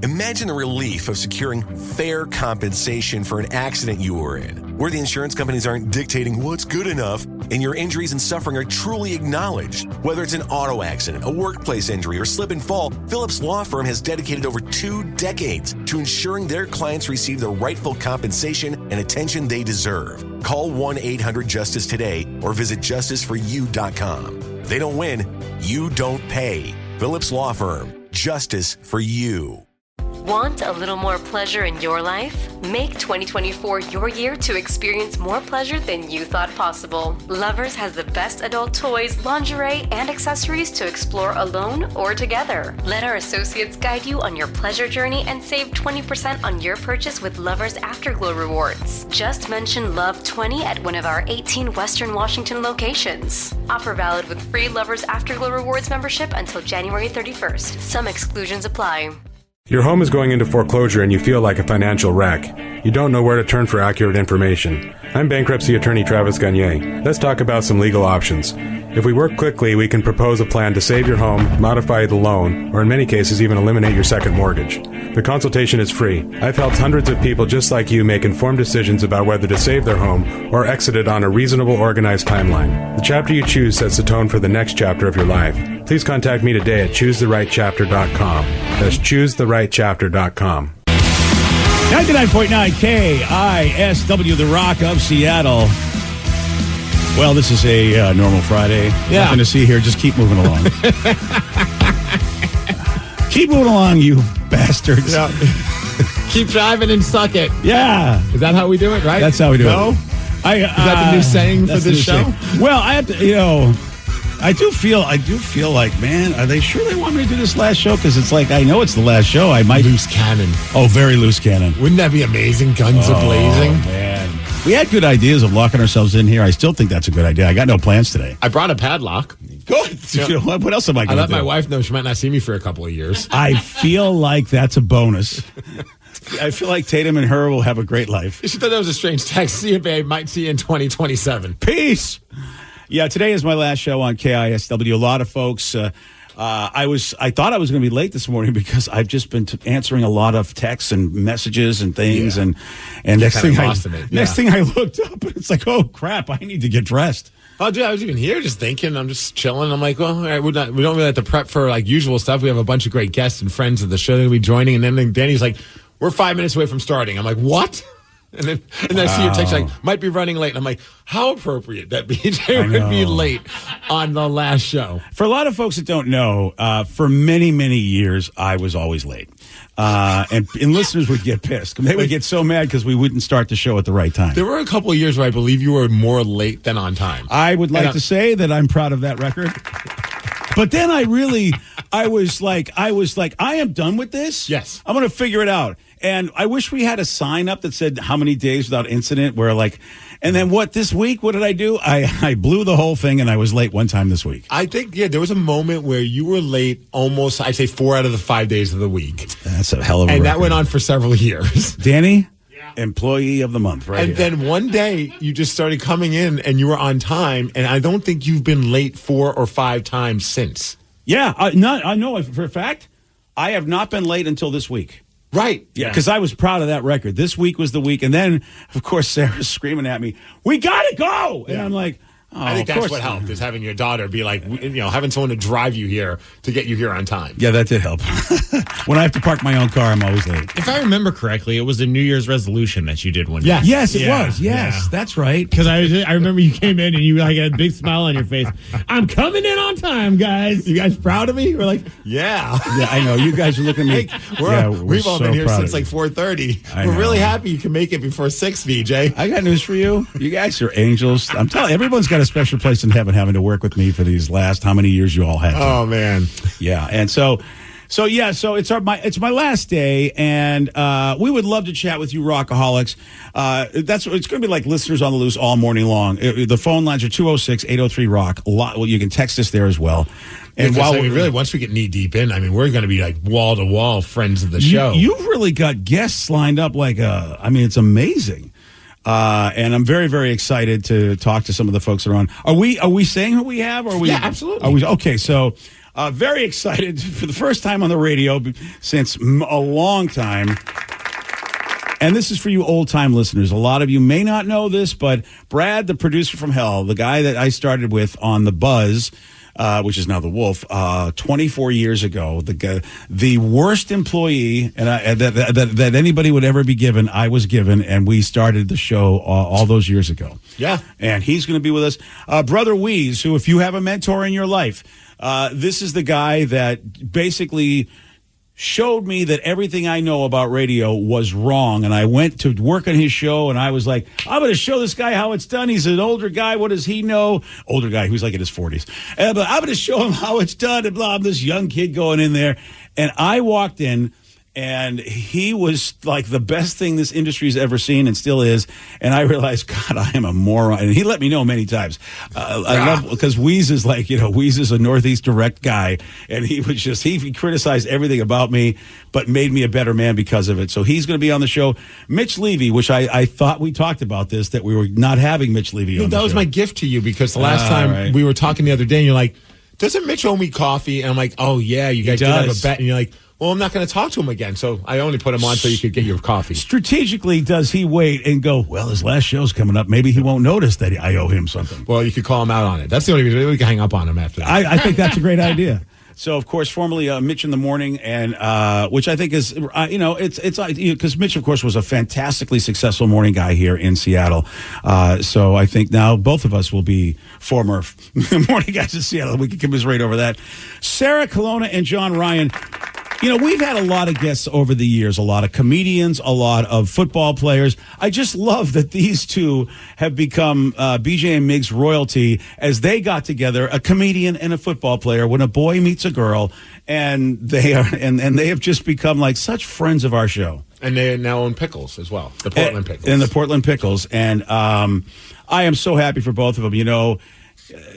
Imagine the relief of securing fair compensation for an accident you were in, where the insurance companies aren't dictating what's good enough and your injuries and suffering are truly acknowledged. Whether it's an auto accident, a workplace injury, or slip and fall, Phillips Law Firm has dedicated over 2 decades to ensuring their clients receive the rightful compensation and attention they deserve. Call 1-800-JUSTICE today or visit justiceforyou.com. They don't win, you don't pay. Phillips Law Firm, justice for you. Want a little more pleasure in your life? Make 2024 your year to experience more pleasure than you thought possible. Lovers has the best adult toys, lingerie, and accessories to explore alone or together. Let our associates guide you on your pleasure journey and save 20% on your purchase with Lovers Afterglow rewards. Just mention Love 20 at one of our 18 Western Washington locations. Offer valid with free Lovers Afterglow rewards membership until January 31st. Some exclusions apply. Your home is going into foreclosure and you feel like a financial wreck. You don't know where to turn for accurate information. I'm bankruptcy attorney Travis Gagne. Let's talk about some legal options. If we work quickly, we can propose a plan to save your home, modify the loan, or in many cases even eliminate your second mortgage. The consultation is free. I've helped hundreds of people just like you make informed decisions about whether to save their home or exit it on a reasonable, organized timeline. The chapter you choose sets the tone for the next chapter of your life. Please contact me today at choosetherightchapter.com. That's choosetherightchapter.com. 99.9 KISW, the Rock of Seattle. Well, this is a normal Friday. Yeah. Nothing to see here. Just keep moving along. Keep moving along, you bastards. Yeah. Keep driving and suck it. Yeah. Is that how we do it, right? That's how we do it. Is that the new saying for this show? Well, I have to, I do feel like, man, are they sure they want me to do this last show? Because it's like, I know it's the last show. I might. Loose cannon. Oh, very loose cannon. Wouldn't that be amazing? Guns a-blazing. Man. We had good ideas of locking ourselves in here. I still think that's a good idea. I got no plans today. I brought a padlock. Good. Yeah. What else am I going to do? I let my wife know she might not see me for a couple of years. I feel like that's a bonus. I feel like Tatum and her will have a great life. She thought that was a strange text. See you, babe. Might see you in 2027. Peace. Yeah, today is my last show on KISW. A lot of folks, I thought I was going to be late this morning because I've just been answering a lot of texts and messages and things, and next thing I looked up and it's like, oh crap, I need to get dressed. Oh, dude, I was even here just thinking. I'm just chilling. I'm like, well, all right, we don't really have to prep for like usual stuff. We have a bunch of great guests and friends of the show that will be joining, and then Danny's like, we're 5 minutes away from starting. I'm like, what? And then I see your text like, might be running late. And I'm like, how appropriate that BJ would be late on the last show. For a lot of folks that don't know, for many, many years, I was always late. And listeners would get pissed. They would get so mad because we wouldn't start the show at the right time. There were a couple of years where I believe you were more late than on time. I would like to say that I'm proud of that record. But then I was like, I am done with this. Yes. I'm going to figure it out. And I wish we had a sign up that said how many days without incident where and then this week, what did I do? I blew the whole thing and I was late one time this week. I think, there was a moment where you were late almost, I'd say 4 out of the 5 days of the week. That's a hell of a And record. that went on for several years. Danny? Yeah. Employee of the month, right? And then one day you just started coming in and you were on time. And I don't think you've been late 4 or 5 times since. Yeah. I know for a fact, I have not been late until this week. Right. Yeah, because I was proud of that record. This week was the week. And then, of course, Sarah's screaming at me, we got to go. And I'm like, oh, I think that's what helped, is having your daughter be like, having someone to drive you here to get you here on time. Yeah, that did help. When I have to park my own car, I'm always late. If I remember correctly, it was a New Year's resolution that you did one day. Yes, it was. Yes, that's right. Because I remember you came in and you had a big smile on your face. I'm coming in on time, guys. You guys proud of me? We're like, yeah. Yeah, I know. You guys are looking at me. We've all been here since like 4:30. We're really happy you can make it before 6, VJ. I got news for you. You guys are angels. I'm telling you, everyone's got a special place in heaven having to work with me for these last how many years you all had to. Oh, man. Yeah, and so it's my last day, and we would love to chat with you, Rockaholics. It's going to be like listeners on the loose all morning long. The phone lines are 206-803-ROCK. You can text us there as well. And once we get knee deep in, we're going to be like wall to wall friends of the show. You've really got guests lined up it's amazing. And I'm very, very excited to talk to some of the folks that are on. Are we saying who we have? Or are we? Yeah, absolutely. Okay, so Very excited for the first time on the radio since a long time. And this is for you old-time listeners. A lot of you may not know this, but Brad, the producer from hell, the guy that I started with on The Buzz, which is now The Wolf, 24 years ago, the worst employee that anybody would ever be given, I was given, and we started the show all those years ago. Yeah. And he's going to be with us. Brother Weeze, who, if you have a mentor in your life, this is the guy that basically showed me that everything I know about radio was wrong. And I went to work on his show, and I was like, I'm going to show this guy how it's done. He's an older guy. What does he know? Older guy who's like in his 40s. But I'm going to show him how it's done. And blah, I'm this young kid going in there. And I walked in, and he was like the best thing this industry's ever seen and still is. And I realized, God, I am a moron. And he let me know many times. I love, because Weeze is like, Weeze is a Northeast direct guy. And he was just, he criticized everything about me, but made me a better man because of it. So he's going to be on the show. Mitch Levy, which I thought we talked about this, that we were not having Mitch Levy on the show. That was my gift to you, because the last time we were talking the other day, and you're like, doesn't Mitch owe me coffee? And I'm like, oh, yeah, you guys did have a bet. And you're like, well, I'm not going to talk to him again, so I only put him on so you could get your coffee. Strategically, does he wait and go, well, his last show's coming up. Maybe he won't notice that I owe him something. Well, you could call him out on it. That's the only reason we can hang up on him after that. I think that's a great idea. So, of course, formerly Mitch in the Morning, and which I think is, it's because Mitch, of course, was a fantastically successful morning guy here in Seattle. So I think now both of us will be former morning guys in Seattle. We can commiserate over that. Sarah Colonna and John Ryan. We've had a lot of guests over the years, a lot of comedians, a lot of football players. I just love that these two have become BJ and Migs royalty as they got together, a comedian and a football player, when a boy meets a girl, and they have just become like such friends of our show. And they now own Pickles as well, the Portland Pickles. And the Portland Pickles. And I am so happy for both of them.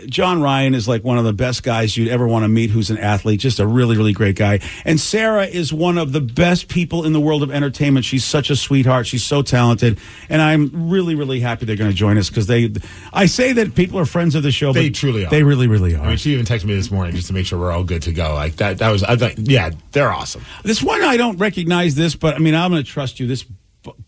John Ryan is like one of the best guys you'd ever want to meet, who's an athlete, just a really, really great guy. And Sarah is one of the best people in the world of entertainment. She's such a sweetheart. She's so talented. And I'm really, really happy they're going to join us, because I say that people are friends of the show. They truly are. They really, really are. I mean, she even texted me this morning just to make sure we're all good to go. Like that was, I thought, yeah, they're awesome. This one, I don't recognize this, but I mean, I'm going to trust you. This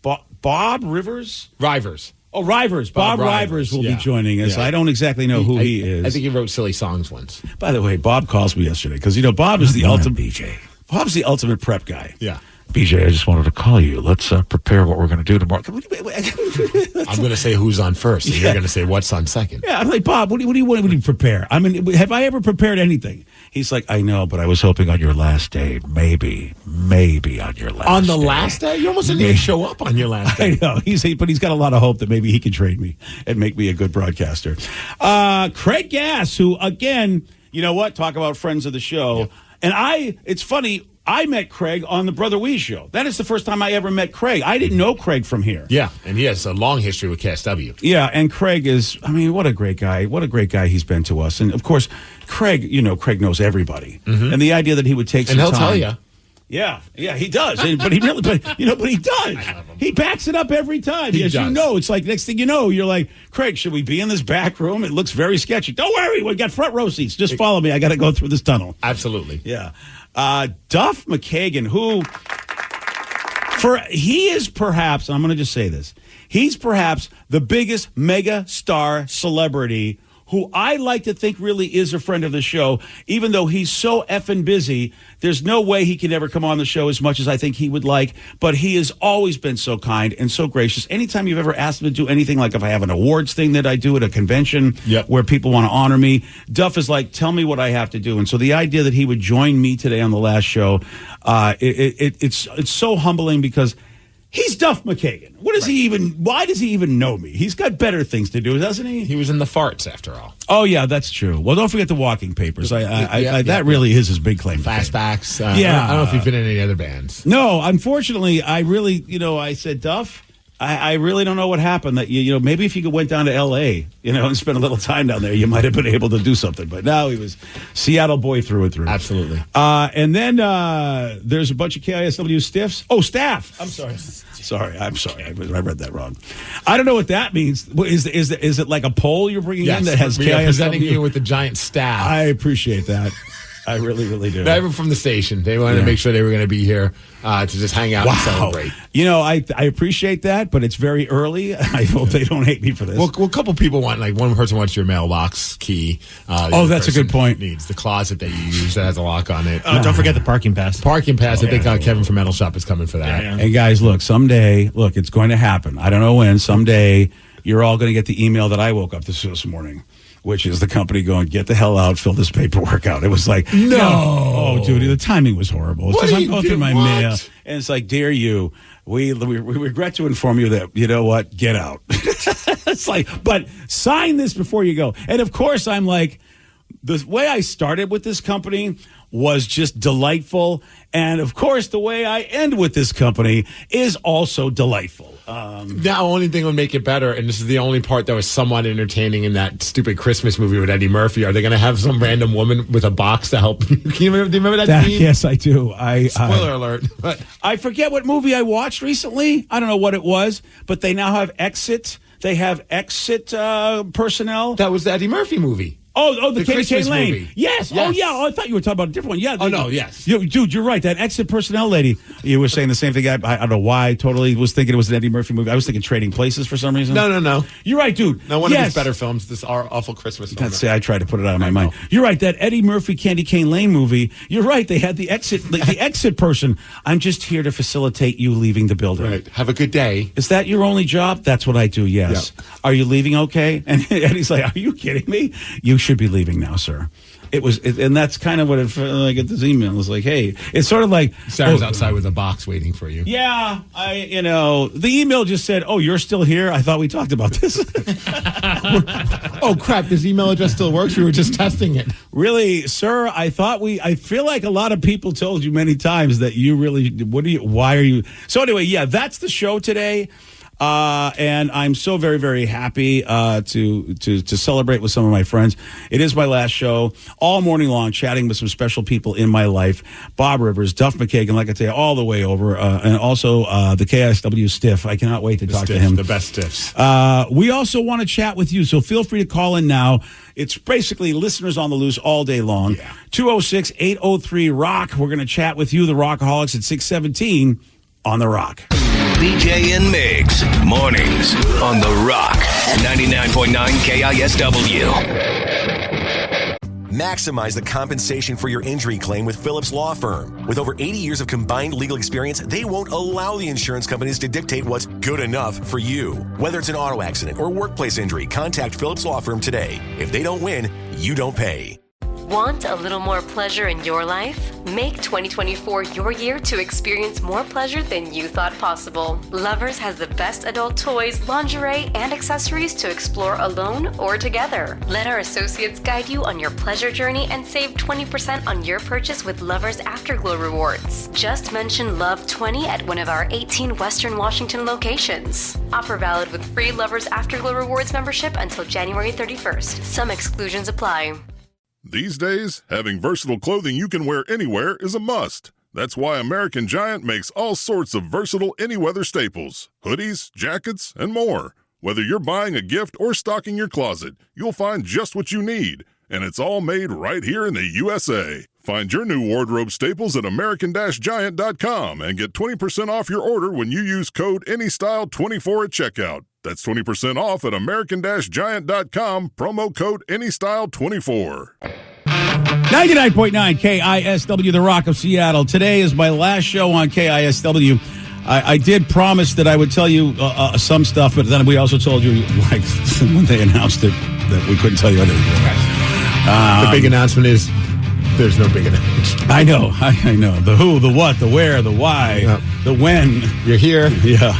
Bob Rivers? Rivers. Oh, Rivers. Bob Rivers will be joining us. Yeah. I don't exactly know who he is. I think he wrote silly songs once. By the way, Bob calls me yesterday because, Bob is the ultimate BJ. Bob's the ultimate prep guy. Yeah. BJ, I just wanted to call you. Let's prepare what we're going to do tomorrow. I'm going to say who's on first, and you're going to say what's on second. Yeah, I'm like, Bob, what do you want to prepare? I mean, have I ever prepared anything? He's like, I know, but I was hoping on your last day, maybe on your last day. On the last day? You almost didn't even show up on your last day. I know. But he's got a lot of hope that maybe he can trade me and make me a good broadcaster. Craig Gass, who, again, you know what? Talk about friends of the show. Yeah. And it's funny, I met Craig on the Brother Weeze show. That is the first time I ever met Craig. I didn't know Craig from here. Yeah, and he has a long history with KISW. Yeah, and Craig is, what a great guy. What a great guy he's been to us. And, of course, Craig knows everybody. Mm-hmm. And the idea that he would take some time. And he'll tell you. Yeah, he does. but he does. He backs it up every time. He does. It's like next thing you know, you're like, Craig, should we be in this back room? It looks very sketchy. Don't worry, we got front row seats. Just follow me. I got to go through this tunnel. Absolutely. Yeah. Duff McKagan, he is perhaps, and I'm going to just say this, he's perhaps the biggest mega star celebrity who I like to think really is a friend of the show, even though he's so effing busy. There's no way he can ever come on the show as much as I think he would like, but he has always been so kind and so gracious. Anytime you've ever asked him to do anything, like if I have an awards thing that I do at a convention where people want to honor me, Duff is like, tell me what I have to do. And so the idea that he would join me today on the last show, it's so humbling, because he's Duff McKagan. Why does he even know me? He's got better things to do, doesn't he? He was in the farts, after all. Oh, yeah, that's true. Well, don't forget the walking papers. That really is his big claim. Flashbacks. I don't know if you've been in any other bands. No, unfortunately, I really, I said, Duff, I really don't know what happened. That maybe if you went down to L.A., and spent a little time down there, you might have been able to do something. But now he was Seattle boy through and through. Absolutely. And then there's a bunch of KISW stiffs. Oh, staff. I'm sorry. I'm sorry. I read that wrong. I don't know what that means. Is it like a poll you're bringing in that has KISW? Presenting you with the giant staff. I appreciate that. I really, really do. Not even from the station. They wanted to make sure they were going to be here to just hang out and celebrate. You know, I appreciate that, but it's very early. I hope they don't hate me for this. Well, a couple people want, like one person wants your mailbox key. That's a good point. Needs the closet that you use that has a lock on it. Don't forget the parking pass. Parking pass. I think Kevin from Metal Shop is coming for that. Hey, guys, look, someday, it's going to happen. I don't know when. Someday, you're all going to get the email that I woke up this morning, which is the company going, get the hell out, fill this paperwork out. It was like, no. Oh, dude, the timing was horrible. It's just, I'm going through my mail, and it's like, dear you, we regret to inform you that, you know what, get out. It's like, but sign this before you go. And, of course, I'm like, the way I started with this company was just delightful. And, of course, the way I end with this company is also delightful. The only thing would make it better, and this is the only part that was somewhat entertaining in that stupid Christmas movie with Eddie Murphy, are they going to have some random woman with a box to help? Do you remember that scene? Yes, I do. Spoiler alert. But I forget what movie I watched recently. I don't know what it was, but they now have exit. They have exit personnel. that was the Eddie Murphy movie. The Christmas Lane. movie. Yes. Oh, yeah. Oh, I thought you were talking about a different one. Yeah. Yes. Dude, you're right. That exit personnel lady. You were saying the same thing. I don't know why. I totally was thinking it was an Eddie Murphy movie. I was thinking Trading Places for some reason. No. You're right, dude. No, one of his better films. This awful Christmas film. I tried to put it out of my mind. You're right. That Eddie Murphy Candy Cane Lane movie. You're right. They had the exit person. I'm just here to facilitate you leaving the building. Right. Have a good day. Is that your only job? That's what I do. Yes. Yep. Are you leaving? Okay. And Eddie's like, are you kidding me? You should be leaving now, sir. And that's kind of what it felt like at this email. It was like, hey, it's sort of like Sarah's outside with a box waiting for you. Yeah, the email just said, "Oh, you're still here? I thought we talked about this." Oh crap! This email address still works. We were just testing it. Really, sir? I feel like a lot of people told you many times that you really. Why are you? So anyway, yeah, that's the show today. And I'm so very, very happy to celebrate with some of my friends. It is my last show all morning long, chatting with some special people in my life. Bob Rivers, Duff McKagan, like I say, all the way over, and also the KISW Stiff. I cannot wait to talk to him. The best stiffs. We also want to chat with you, so feel free to call in now. It's basically listeners on the loose all day long. 206-803-ROCK. We're going to chat with you, the Rockaholics, at 617 on The Rock. BJ and Migs, mornings on The Rock, 99.9 KISW. Maximize the compensation for your injury claim with Phillips Law Firm. With over 80 years of combined legal experience, they won't allow the insurance companies to dictate what's good enough for you. Whether it's an auto accident or workplace injury, contact Phillips Law Firm today. If they don't win, you don't pay. Want a little more pleasure in your life? Make 2024 your year to experience more pleasure than you thought possible. Lovers has the best adult toys, lingerie, and accessories to explore alone or together. Let our associates guide you on your pleasure journey and save 20% on your purchase with Lovers Afterglow rewards. Just mention Love 20 at one of our 18 Western Washington locations. Offer valid with free Lovers Afterglow rewards membership until January 31st. Some exclusions apply. These days, having versatile clothing you can wear anywhere is a must. That's why American Giant makes all sorts of versatile any-weather staples, hoodies, jackets, and more. Whether you're buying a gift or stocking your closet, you'll find just what you need. And it's all made right here in the USA. Find your new wardrobe staples at American-Giant.com and get 20% off your order when you use code ANYSTYLE24 at checkout. That's 20% off at American-Giant.com, promo code ANYSTYLE24. 99.9 KISW, The Rock of Seattle. Today is my last show on KISW. I did promise that I would tell you some stuff, but then we also told you, like, when they announced it, that we couldn't tell you anything. The big announcement is there's no big announcement. I know. The who, the what, the where, the why, the when. You're here. Yeah.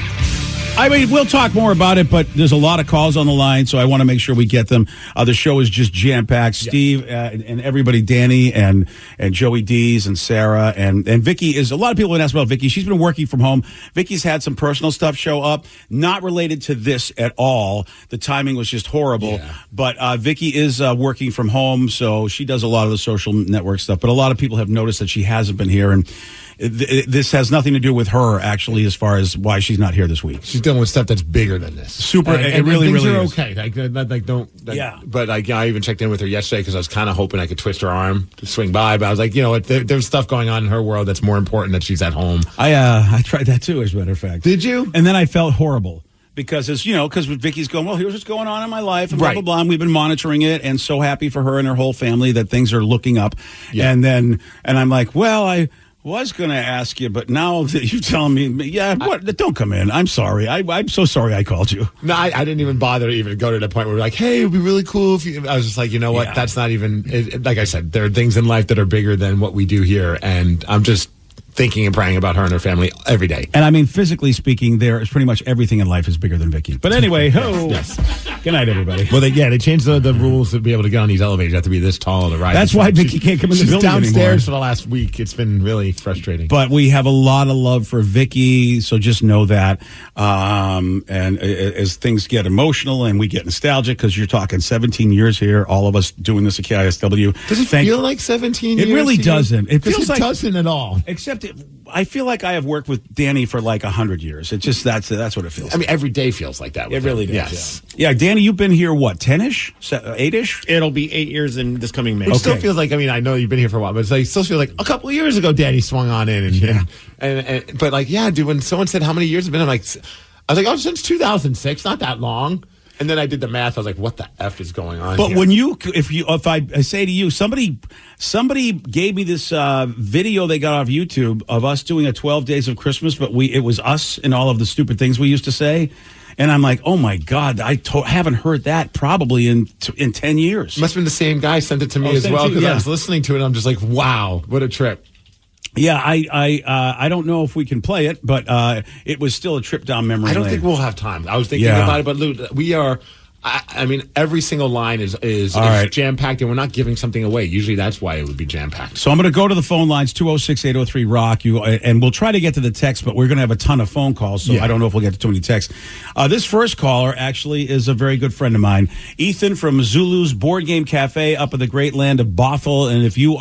I mean, we'll talk more about it, but there's a lot of calls on the line, so I want to make sure we get them. The show is just jam-packed. Steve and everybody, Danny and Joey Dees and Sarah and Vicky is, a lot of people have asked about Vicky. She's been working from home. Vicky's had some personal stuff show up, not related to this at all. The timing was just horrible. Yeah. But Vicky is working from home, so she does a lot of the social network stuff. But a lot of people have noticed that she hasn't been here, and this has nothing to do with her, actually, as far as why she's not here this week. She's dealing with stuff that's bigger than this. Super. And it really, things really are is. okay. Don't. Yeah. But I even checked in with her yesterday because I was kind of hoping I could twist her arm to swing by. But I was like, there's stuff going on in her world that's more important that she's at home. I tried that too, as a matter of fact. Did you? And then I felt horrible. Because because Vicky's going, well, here's what's going on in my life, and blah, blah, blah. And we've been monitoring it, and so happy for her and her whole family that things are looking up. Yeah. And I'm like, well, I was going to ask you, but now that you're telling me, don't come in. I'm sorry. I'm so sorry I called you. No, I didn't even bother to even go to the point where we're like, hey, it would be really cool if you. I was just like, you know what? Yeah. That's not even, like I said, there are things in life that are bigger than what we do here. And I'm just thinking and praying about her and her family every day. And I mean, physically speaking, there is pretty much everything in life is bigger than Vicky. But anyway, yes. Good night, everybody. Well, they changed the rules to be able to get on these elevators. You have to be this tall to ride. That's why Vicky can't come in the building downstairs anymore. For the last week. It's been really frustrating. But we have a lot of love for Vicky, so just know that. And as things get emotional and we get nostalgic, because you're talking 17 years here, all of us doing this at KISW. Does it feel like 17 years? It really doesn't. It feels like doesn't at all. Except I feel like I have worked with Danny for like 100 years. It just that's what it feels. I mean, every day feels like that. It really does. Yes. Yeah, Danny, you've been here what, 10-ish, 8-ish? It'll be 8 years in this coming May. It still feels like. I mean, I know you've been here for a while, but it's like it still feels like a couple of years ago, Danny swung on in, and but like, yeah, dude. When someone said how many years it's been, I was like, oh, since 2006, not that long. And then I did the math. I was like, what the F is going on But here? when if I say to you, somebody gave me this video they got off YouTube of us doing a 12 Days of Christmas, but it was us and all of the stupid things we used to say. And I'm like, oh my God, I haven't heard that probably in 10 years. Must have been the same guy sent it to me as well, because I was listening to it and I'm just like, wow, what a trip. Yeah, I don't know if we can play it, but it was still a trip down memory lane. I don't think we'll have time. I was thinking about it, but Lou, we are. I mean, every single line is right. jam-packed, and we're not giving something away. Usually that's why it would be jam-packed. So I'm going to go to the phone lines, 206-803-ROCK, and we'll try to get to the text, but we're going to have a ton of phone calls, so I don't know if we'll get to too many texts. This first caller actually is a very good friend of mine, Ethan from Zulu's Board Game Cafe up in the great land of Bothell, and if you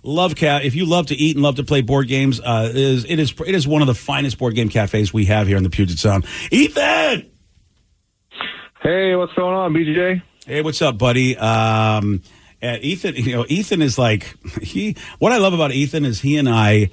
love to eat and love to play board games, it is one of the finest board game cafes we have here in the Puget Sound. Ethan! Hey, what's going on, BJ? Hey, what's up, buddy? And Ethan, Ethan is like what I love about Ethan is he and I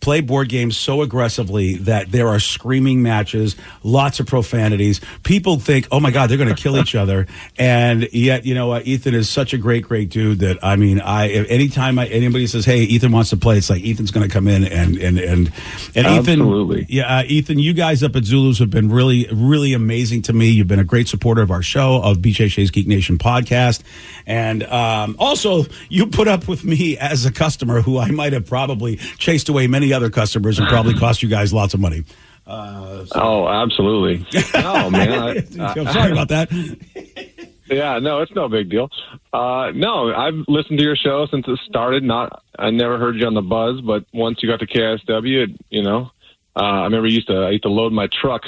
play board games so aggressively that there are screaming matches, lots of profanities. People think, oh my God, they're going to kill each other. And yet, Ethan is such a great, great dude that, I mean, anytime anybody says, hey, Ethan wants to play, it's like Ethan's going to come in and Absolutely. Ethan, Ethan, you guys up at Zulu's have been really, really amazing to me. You've been a great supporter of our show, of BJ Shea's Geek Nation podcast. And also, you put up with me as a customer who I might have probably chased away many other customers and probably cost you guys lots of money. Oh, absolutely. Oh, man. I'm sorry about that. Yeah, no, it's no big deal. No, I've listened to your show since it started. I never heard you on the buzz, but once you got to KISW, I remember I used to load my truck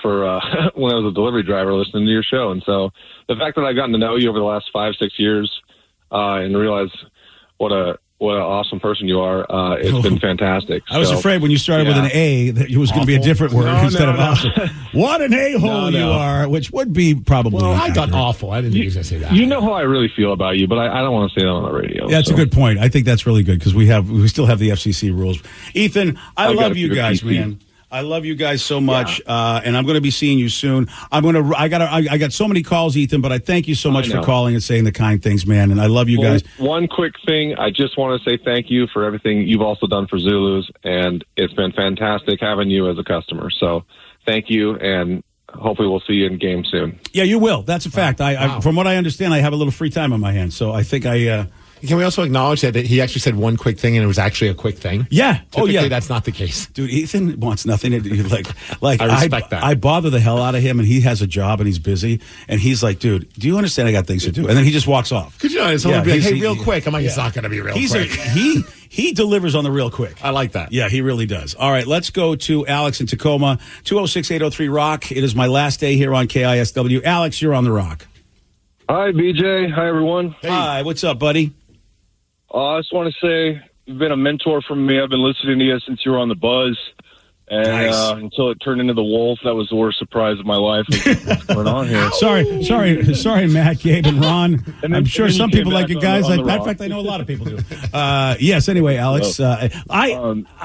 for when I was a delivery driver listening to your show. And so the fact that I've gotten to know you over the last 5-6 years and realize what an awesome person you are. It's been fantastic. I was afraid when you started with an A that it was going to be a different word instead of awesome. What an a-hole you are, which would be probably. Well, I got awful. I didn't think you were going to say that. You know how I really feel about you, but I don't want to say that on the radio. Yeah, that's a good point. I think that's really good because we still have the FCC rules. Ethan, I love you guys, man. I love you guys so much, and I'm going to be seeing you soon. I got so many calls, Ethan, but I thank you so much for calling and saying the kind things, man. And I love you guys. One quick thing, I just want to say thank you for everything you've also done for Zulus, and it's been fantastic having you as a customer. So thank you, and hopefully we'll see you in game soon. Yeah, you will. That's a fact. I from what I understand, I have a little free time on my hands, so I think Can we also acknowledge that he actually said one quick thing and it was actually a quick thing? Yeah. Typically, that's not the case. Dude, Ethan wants nothing to do. Like I respect that. I bother the hell out of him, and he has a job and he's busy, and he's like, dude, do you understand I got things to do? And then he just walks off. Could you know, someone be like, hey, real quick. I'm like, it's not going to be real quick. He delivers on the real quick. I like that. Yeah, he really does. All right, let's go to Alex in Tacoma, 206-803-ROCK. It is my last day here on KISW. Alex, you're on the Rock. Hi, BJ. Hi, everyone. Hey. Hi, what's up, buddy? I just want to say you've been a mentor for me. I've been listening to you since you were on the Buzz, And until it turned into the wolf, that was the worst surprise of my life. What's going on here? Sorry, Matt, Gabe, and Ron. And then- I'm sure and then some you came people like back you guys. on the In rock. fact, I know a lot of people do. Yes. Anyway, Alex, a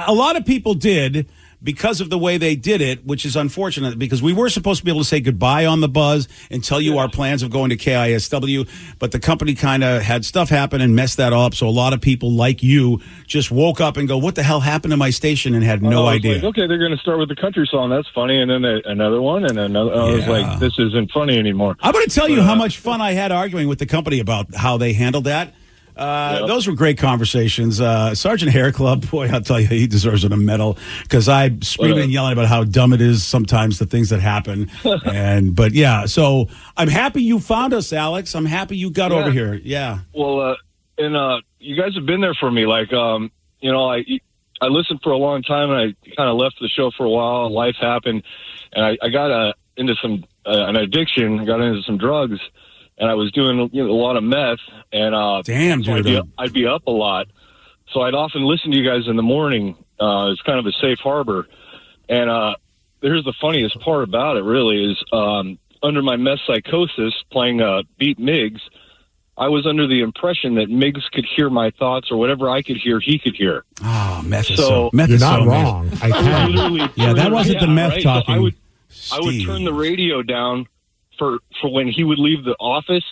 lot of people did. Because of the way they did it, which is unfortunate, because we were supposed to be able to say goodbye on the buzz and tell you our plans of going to KISW, but the company kind of had stuff happen and messed that up. So a lot of people like you just woke up and go, "What the hell happened to my station?" and had no idea. Like, okay, they're going to start with the country song. That's funny, and then another one, and another. I was like, "This isn't funny anymore." I'm going to tell you how much fun I had arguing with the company about how they handled that. Those were great conversations. Sergeant Hair Club, boy, I'll tell you, he deserves a medal because I'm screaming and yelling about how dumb it is sometimes, the things that happen. But yeah, so I'm happy you found us, Alex. I'm happy you got over here. Yeah. Well, you guys have been there for me. Like, I listened for a long time, and I kind of left the show for a while. Life happened, and I got into some an addiction. I got into some drugs. And I was doing a lot of meth, and damn, dude, I'd be up a lot, so I'd often listen to you guys in the morning. It's kind of a safe harbor, and here's the funniest part about it. Really, is under my meth psychosis, playing Beat Migs, I was under the impression that Migs could hear my thoughts, or whatever I could hear, he could hear. Oh, meth is meth you're is not so wrong. I can. That wasn't the meth talking. So I would turn the radio down for when he would leave the office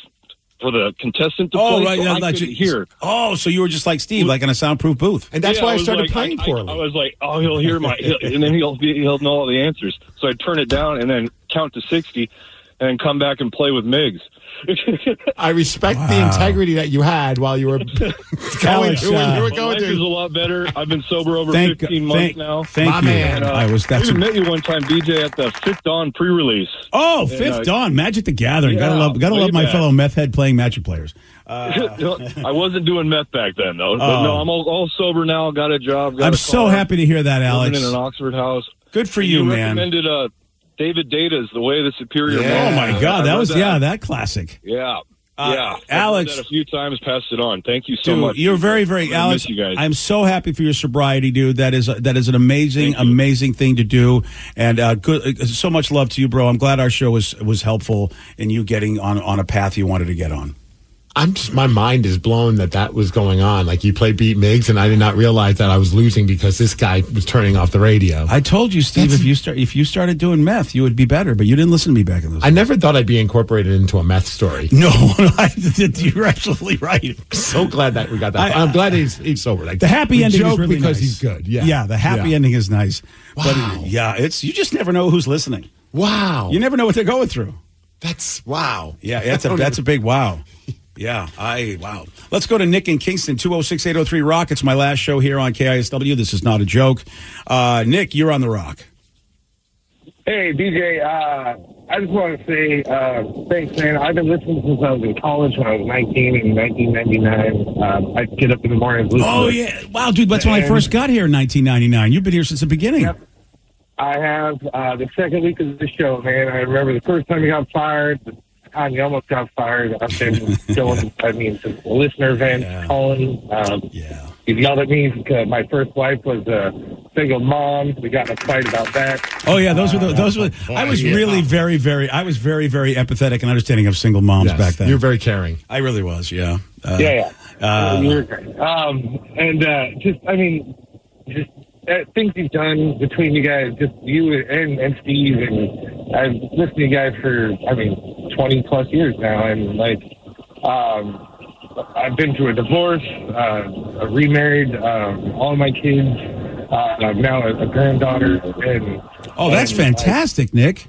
for the contestant to play. Right, so yeah, I couldn't hear. Oh, so you were just like Steve, like in a soundproof booth. And that's why I started playing I poorly. was like, oh, he'll hear and then he'll know all the answers. So I'd turn it down and then count to 60 and then come back and play with Migs. I respect the integrity that you had while you were going through when you were going life is a through. lot better. I've been sober over 15 months now. Thank you. Man. I That's met you one time, DJ, at the Fifth Dawn pre-release. Oh, Fifth Dawn, Magic the Gathering. Yeah, gotta love my back. fellow meth head playing Magic players. I wasn't doing meth back then, though. But no, I'm all sober now. Got a job. I'm so happy to hear that, Alex. Living in an Oxford house. Good for you, man. Recommended David Data's "The Way of the Superior Man." Oh my God, that was that classic. Yeah. Alex, I've read that a few times, passed it on. Thank you so dude, much. You're very, very, I Alex. miss you guys. I'm so happy for your sobriety, dude. That is an amazing thing to do, and good. So much love to you, bro. I'm glad our show was helpful in you getting on a path you wanted to get on. My mind is blown that was going on. Like, you play Beat Migs, and I did not realize that I was losing because this guy was turning off the radio. I told you, Steve, if you started doing meth, you would be better, but you didn't listen to me back in those. I never thought I'd be incorporated into a meth story. No, you're absolutely right. So glad that we got that. I'm glad he's sober. Like, the happy ending is really because nice. he's good. Yeah, the happy ending is nice. Wow. But you just never know who's listening. Wow, you never know what they're going through. That's wow. Yeah, that's a big wow. Yeah, wow. Let's go to Nick in Kingston, 206-803 Rock. It's my last show here on KISW. This is not a joke. Nick, you're on the Rock. Hey, DJ, I just want to say thanks, man. I've been listening since I was in college when I was 19 in 1999. I'd get up in the morning and listen to it. Yeah. Wow, dude, that's when I first got here in 1999. You've been here since the beginning. Yep. I have the second week of the show, man. I remember the first time you got fired, the time you almost got fired. I've been going, to listener events, calling. You yelled at me because my first wife was a single mom. We got in a fight about that. Oh yeah, those were. I was really very, very. I was very, very empathetic and understanding of single moms back then. You're very caring. I really was. Yeah. You're great. Things you've done between you guys, just you and Steve, and I've listened to you guys for 20 plus years now, and I've been through a divorce, remarried, all of my kids, now a granddaughter, and that's fantastic, Nick.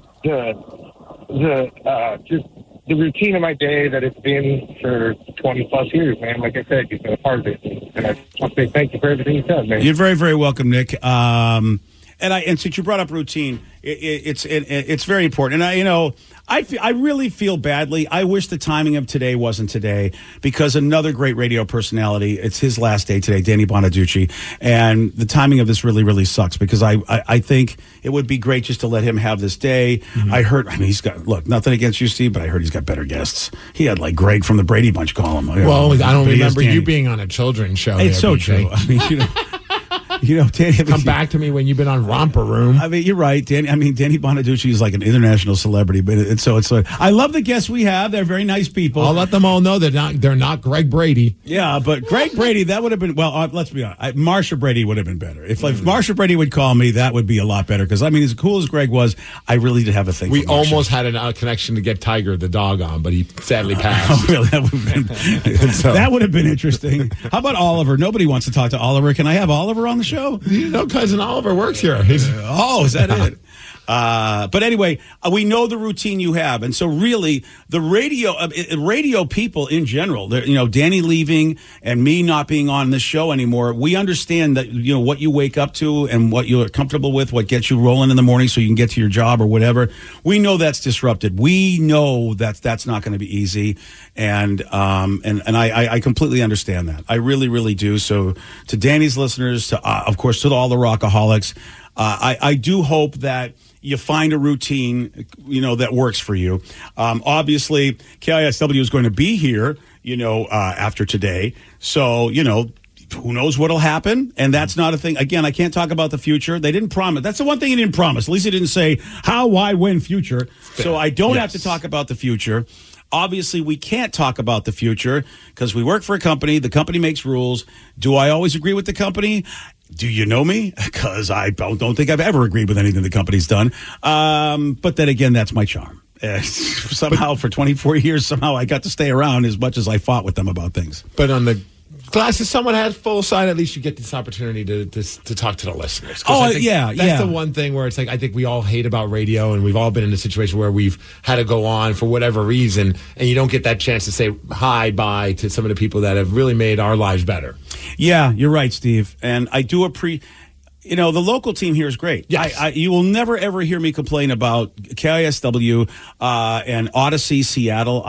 The routine of my day that it's been for 20 plus years, man. Like I said, you've been a part of it, and I want to say thank you for everything you've done, man. You're very, very welcome, Nick. And since you brought up routine, it's very important. And I really feel badly. I wish the timing of today wasn't today, because another great radio personality, it's his last day today, Danny Bonaducci, and the timing of this really, really sucks, because I think it would be great just to let him have this day. Mm-hmm. He's got, look, nothing against you, Steve, but I heard he's got better guests. He had like Greg from the Brady Bunch call him. Well, I don't remember you being on a children's show. It's so BJ. true. Danny, Come back to me when you've been on Romper Room. I mean, you're right, Danny. I mean, Danny Bonaducci is like an international celebrity, but it's like I love the guests we have. They're very nice people. I'll let them all know they're not Greg Brady. Yeah, but Greg Brady, that would have been let's be honest. Marsha Brady would have been better. If Marsha Brady would call me, that would be a lot better. Because I mean, as cool as Greg was, I really did have a thing. We for Marsha. almost had a connection to get Tiger the dog on, but he sadly passed. Oh, really? That would have been interesting. How about Oliver? Nobody wants to talk to Oliver. Can I have Oliver on the show? Cousin Oliver works here. Is that it? But anyway, we know the routine you have, and so really, the radio people in general, Danny leaving and me not being on this show anymore. We understand that what you wake up to and what you're comfortable with, what gets you rolling in the morning, so you can get to your job or whatever. We know that's disrupted. We know that's not going to be easy, and I completely understand that. I really, really do. So to Danny's listeners, of course, to all the Rockaholics, I do hope that you find a routine, that works for you. Obviously, KISW is going to be here, after today. So, who knows what'll happen? And that's not a thing. Again, I can't talk about the future. They didn't promise. That's the one thing he didn't promise. At least he didn't say how, why, when, future. So I don't have to talk about the future. Obviously, we can't talk about the future because we work for a company. The company makes rules. Do I always agree with the company? Do you know me? Because I don't think I've ever agreed with anything the company's done. But then again, that's my charm. Somehow, for 24 years, somehow I got to stay around as much as I fought with them about things. But on the glasses someone has full side, at least you get this opportunity to talk to the listeners. That's the one thing where it's like I think we all hate about radio, and we've all been in a situation where we've had to go on for whatever reason, and you don't get that chance to say bye to some of the people that have really made our lives better. Yeah, you're right, Steve. And I do appreciate, the local team here is great. Yes. You will never, ever hear me complain about KISW and Odyssey Seattle.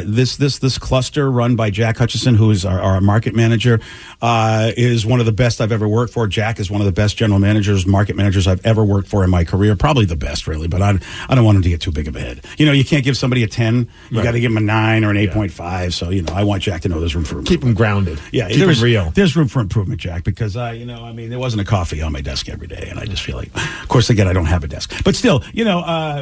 This cluster run by Jack Hutchison, who is our market manager, is one of the best I've ever worked for. Jack is one of the best general managers, market managers I've ever worked for in my career. Probably the best, really, but I don't want him to get too big of a head. You can't give somebody a 10. You got to give him a 9 or an 8.5. So, I want Jack to know there's room for improvement. Keep him grounded. Yeah, keep him real. There's room for improvement, Jack, because, there wasn't a coffee on my desk every day, and I just feel like, of course, again, I don't have a desk, but still,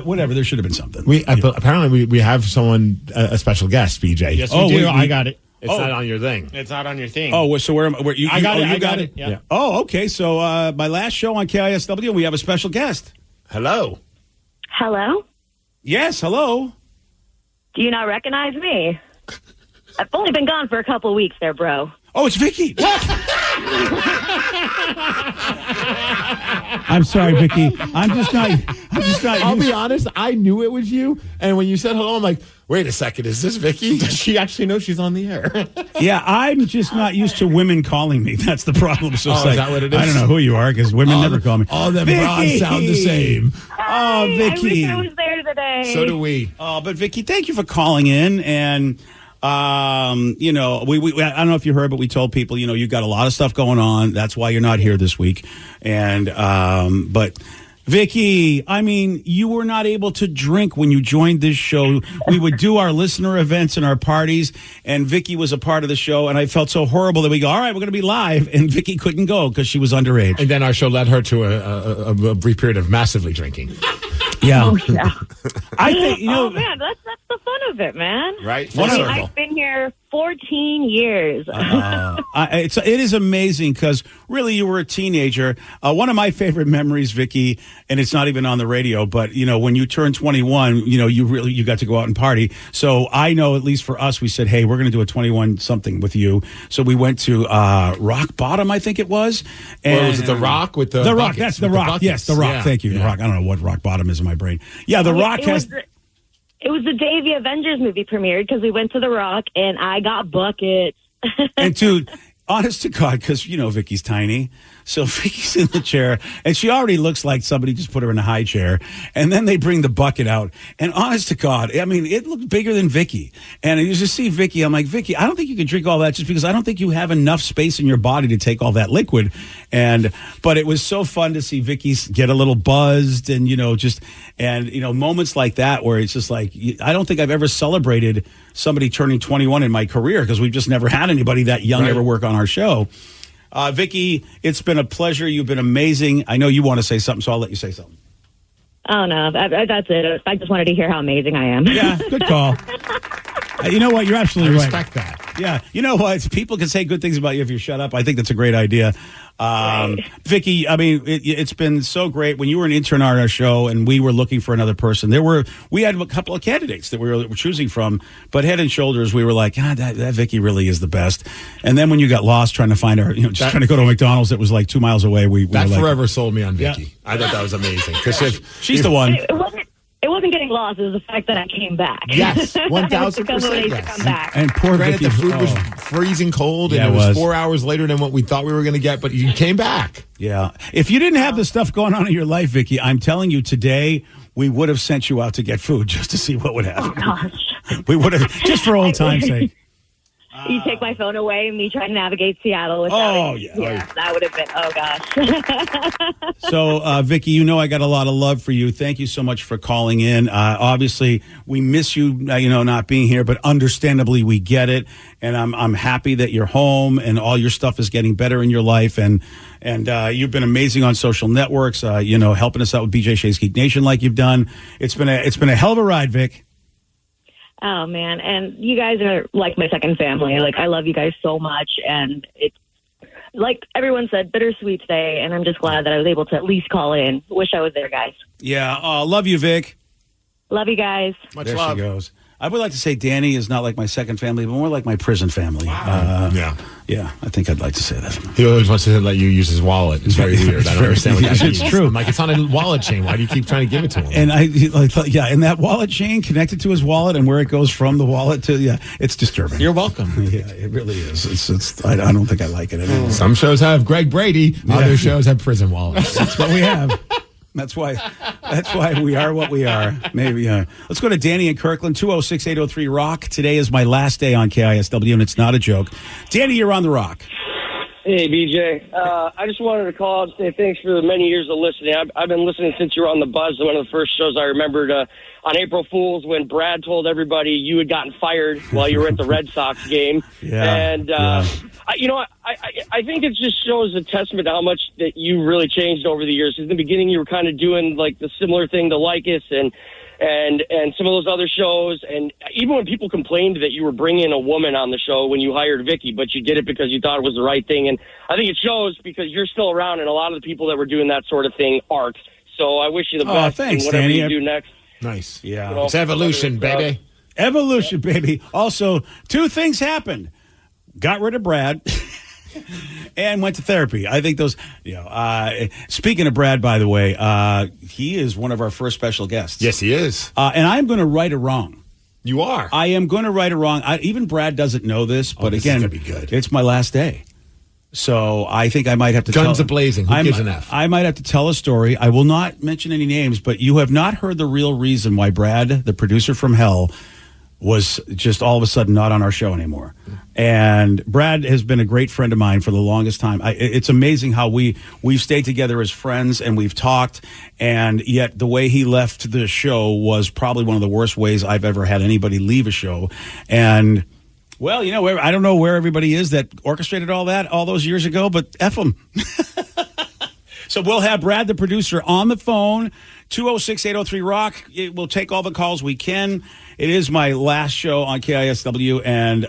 whatever. There should have been something. Apparently we have someone, a special guest, BJ. Yes, we do. I got it. It's not on your thing. It's not on your thing. Oh, so where you? I got it. You got it. Yeah. Oh, okay. So my last show on KISW, we have a special guest. Hello. Hello. Yes. Hello. Do you not recognize me? I've only been gone for a couple of weeks there, bro. Oh, it's Vicky. I'm sorry, Vicky. I'm just not. I'll be honest. I knew it was you, and when you said hello, I'm like, wait a second, is this Vicky? Does she actually know she's on the air? Yeah, I'm just not used to women calling me. That's the problem. So is that what it is? I don't know who you are because women never call me. All them broads sound the same. Oh, Vicky. I wish I was there today. So do we. Oh, but Vicky, thank you for calling in and. We I don't know if you heard, but we told people, you've got a lot of stuff going on. That's why you're not here this week. And, but Vicky, you were not able to drink when you joined this show. We would do our listener events and our parties, and Vicky was a part of the show, and I felt so horrible that we go, all right, we're going to be live, and Vicky couldn't go because she was underage. And then our show led her to a brief period of massively drinking. Yeah. Oh, yeah. I think, oh, man, that's the fun of it, man. Right? Full circle. I've been here 14 years. It is amazing because really you were a teenager. One of my favorite memories, Vicky, and it's not even on the radio, but when you turned 21, you got to go out and party. So I know, at least for us, we said, hey, we're going to do a 21 something with you. So we went to Rock Bottom, I think it was. And was it the Rock with the Rock? Buckets, That's the Rock. Yes, the Rock. Yeah. Thank you. Yeah. The Rock. I don't know what Rock Bottom is in my brain. Yeah, the Rock has. It was the day the Avengers movie premiered because we went to The Rock and I got buckets. And dude, honest to God, because Vicky's tiny, so Vicky's in the chair and she already looks like somebody just put her in a high chair, and then they bring the bucket out, and honest to God, it looked bigger than Vicky, and you just see Vicky. I'm like, Vicky, I don't think you can drink all that just because I don't think you have enough space in your body to take all that liquid, but it was so fun to see Vicky get a little buzzed and moments like that where it's just like, I don't think I've ever celebrated somebody turning 21 in my career because we've just never had anybody that young ever work on our show. Vicky, it's been a pleasure. You've been amazing. I know you want to say something, so I'll let you say something. Oh, no, that's it. I just wanted to hear how amazing I am. Yeah, good call. You know what? You're absolutely right. Respect that. Yeah. You know what? People can say good things about you if you shut up. I think that's a great idea. Right. Vicky, I mean, it's been so great. When you were an intern on our show and we were looking for another person, we had a couple of candidates that we were choosing from, but head and shoulders, we were like, God, that Vicky really is the best. And then when you got lost trying to find her, trying to go to a McDonald's that was like 2 miles away, we that were forever sold me on Vicky. Yeah. I thought that was amazing. Because she's the one. It wasn't getting lost. It was the fact that I came back. Yes, 1,000% yes. come back. And poor Granted, Vicky. the food was freezing cold, and Yeah, it it was was 4 hours later than what we thought we were going to get, but you came back. Yeah. If you didn't have the stuff going on in your life, Vicky, I'm telling you today, we would have sent you out to get food just to see what would happen. Oh, gosh. We would have, just for old time's sake. You take my phone away and me trying to navigate Seattle without it. Yeah, that would have been, oh, gosh. So, Vicky, I got a lot of love for you. Thank you so much for calling in. Obviously, we miss you, not being here, but understandably, we get it. And I'm happy that you're home and all your stuff is getting better in your life. And you've been amazing on social networks, helping us out with BJ Shea's Geek Nation like you've done. It's been a hell of a ride, Vic. Oh, man. And you guys are like my second family. Like, I love you guys so much. And it's, like everyone said, bittersweet today. And I'm just glad that I was able to at least call in. Wish I was there, guys. Yeah. Love you, Vic. Love you guys. Much there love. She goes. I would like to say Danny is not like my second family, but more like my prison family. Wow. Yeah, I think I'd like to say that. He always wants to let you use his wallet. It's very weird. I don't understand what that means. It's true. I'm like, it's on a wallet chain. Why do you keep trying to give it to him? And and that wallet chain connected to his wallet and where it goes from the wallet to, it's disturbing. You're welcome. Yeah, it really is. I don't think I like it anymore. Some shows have Greg Brady. Other shows have prison wallets. That's what we have. That's why we are what we are. Maybe. Let's go to Danny in Kirkland, 206-803-ROCK. Today is my last day on KISW, and it's not a joke. Danny, you're on the Rock. Hey, BJ. I just wanted to call and say thanks for the many years of listening. I've been listening since you were on the Buzz. One of the first shows I remembered on April Fool's when Brad told everybody you had gotten fired while you were at the Red Sox game. I think it just shows a testament to how much that you really changed over the years. In the beginning, you were kind of doing like the similar thing to Lycus and some of those other shows. And even when people complained that you were bringing a woman on the show when you hired Vicky, but you did it because you thought it was the right thing. And I think it shows because you're still around, and a lot of the people that were doing that sort of thing aren't. So I wish you the best thanks, in whatever Danny. you do next. Nice. Yeah. It's evolution, baby. Evolution, baby. Also, two things happened. Got rid of Brad and went to therapy. I think those, speaking of Brad, by the way, he is one of our first special guests. Yes, he is. And I'm going to right a wrong. You are. I am going to right a wrong. Even Brad doesn't know this, but this again, is gonna be good. It's my last day. So I think I might have to Guns a-blazing. Who gives an F? I might have to tell a story. I will not mention any names, but you have not heard the real reason why Brad, the producer from hell, was just all of a sudden not on our show anymore. And Brad has been a great friend of mine for the longest time. It's amazing how we've stayed together as friends and we've talked, and yet the way he left the show was probably one of the worst ways I've ever had anybody leave a show. And well, I don't know where everybody is that orchestrated all that all those years ago, but F them. So we'll have Brad, the producer, on the phone, 206-803-ROCK. We'll take all the calls we can. It is my last show on KISW. And,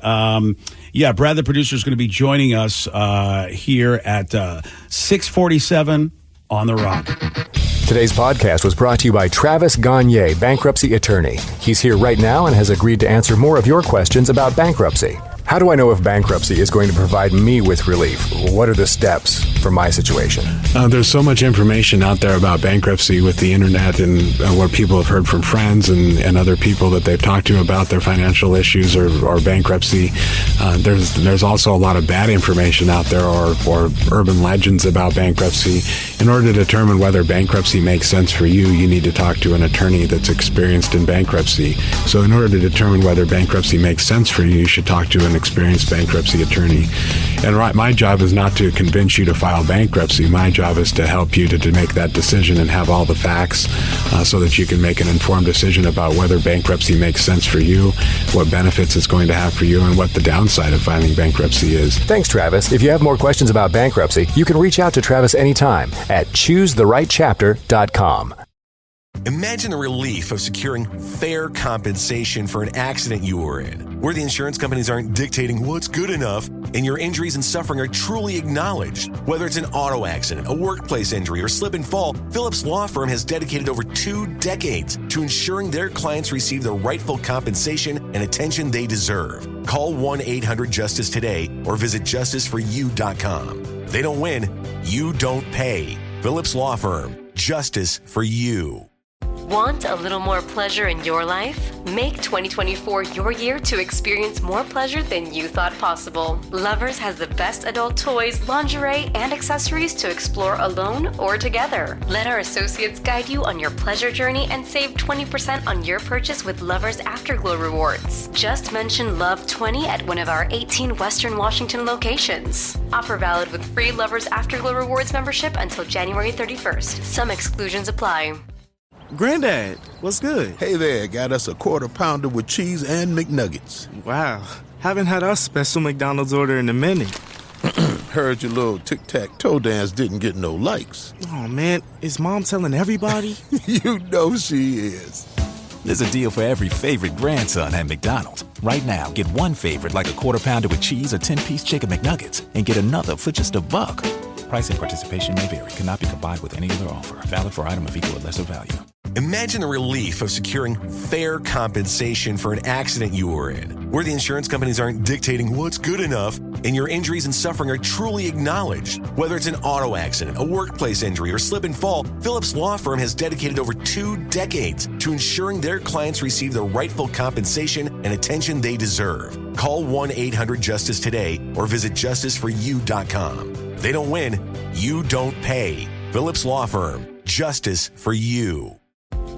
Brad, the producer, is going to be joining us here at 6:47 on The Rock. Today's podcast was brought to you by Travis Gagne, bankruptcy attorney. He's here right now and has agreed to answer more of your questions about bankruptcy. How do I know if bankruptcy is going to provide me with relief? What are the steps for my situation? There's so much information out there about bankruptcy with the internet and what people have heard from friends and other people that they've talked to about their financial issues or bankruptcy. There's also a lot of bad information out there or urban legends about bankruptcy. In order to determine whether bankruptcy makes sense for you, you need to talk to an attorney that's experienced in bankruptcy. So in order to determine whether bankruptcy makes sense for you, you should talk to an experienced bankruptcy attorney. And my job is not to convince you to file bankruptcy. My job is to help you to make that decision and have all the facts so that you can make an informed decision about whether bankruptcy makes sense for you, what benefits it's going to have for you, and what the downside of filing bankruptcy is. Thanks, Travis. If you have more questions about bankruptcy, you can reach out to Travis anytime at ChooseTheRightChapter.com. Imagine the relief of securing fair compensation for an accident you were in, where the insurance companies aren't dictating what's good enough and your injuries and suffering are truly acknowledged. Whether it's an auto accident, a workplace injury, or slip and fall, Phillips Law Firm has dedicated over 2 decades to ensuring their clients receive the rightful compensation and attention they deserve. Call 1-800-JUSTICE today or visit justiceforyou.com. They don't win, you don't pay. Phillips Law Firm, justice for you. Want a little more pleasure in your life? Make 2024 your year to experience more pleasure than you thought possible. Lovers has the best adult toys, lingerie, and accessories to explore alone or together. Let our associates guide you on your pleasure journey and save 20% on your purchase with Lovers Afterglow rewards. Just mention Love 20 at one of our 18 Western Washington locations. Offer valid with free Lovers Afterglow rewards membership until January 31st. Some exclusions apply. Granddad, what's good? Hey there, got us a quarter pounder with cheese and McNuggets. Wow, haven't had our special McDonald's order in a minute. Heard your little tic-tac-toe dance didn't get no likes. Oh man, is Mom telling everybody? You know she is. There's a deal for every favorite grandson at McDonald's. Right now, get one favorite like a quarter pounder with cheese or 10-piece chicken McNuggets and get another for just $1. Price and participation may vary. Cannot be combined with any other offer. Valid for item of equal or lesser value. Imagine the relief of securing fair compensation for an accident you were in, where the insurance companies aren't dictating what's good enough and your injuries and suffering are truly acknowledged. Whether it's an auto accident, a workplace injury, or slip and fall, Phillips Law Firm has dedicated over 2 decades to ensuring their clients receive the rightful compensation and attention they deserve. Call 1-800-JUSTICE today or visit justiceforyou.com. They don't win, you don't pay. Phillips Law Firm, justice for you.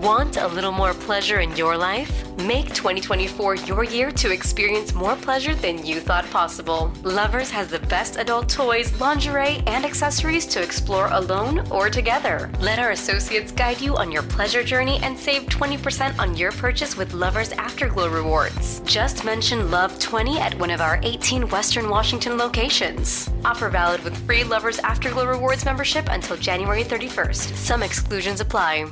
Want a little more pleasure in your life? Make 2024 your year to experience more pleasure than you thought possible. Lovers has the best adult toys, lingerie, and accessories to explore alone or together. Let our associates guide you on your pleasure journey and save 20% on your purchase with Lovers Afterglow rewards. Just mention Love 20 at one of our 18 Western Washington locations. Offer valid with free Lovers Afterglow rewards membership until January 31st. Some exclusions apply.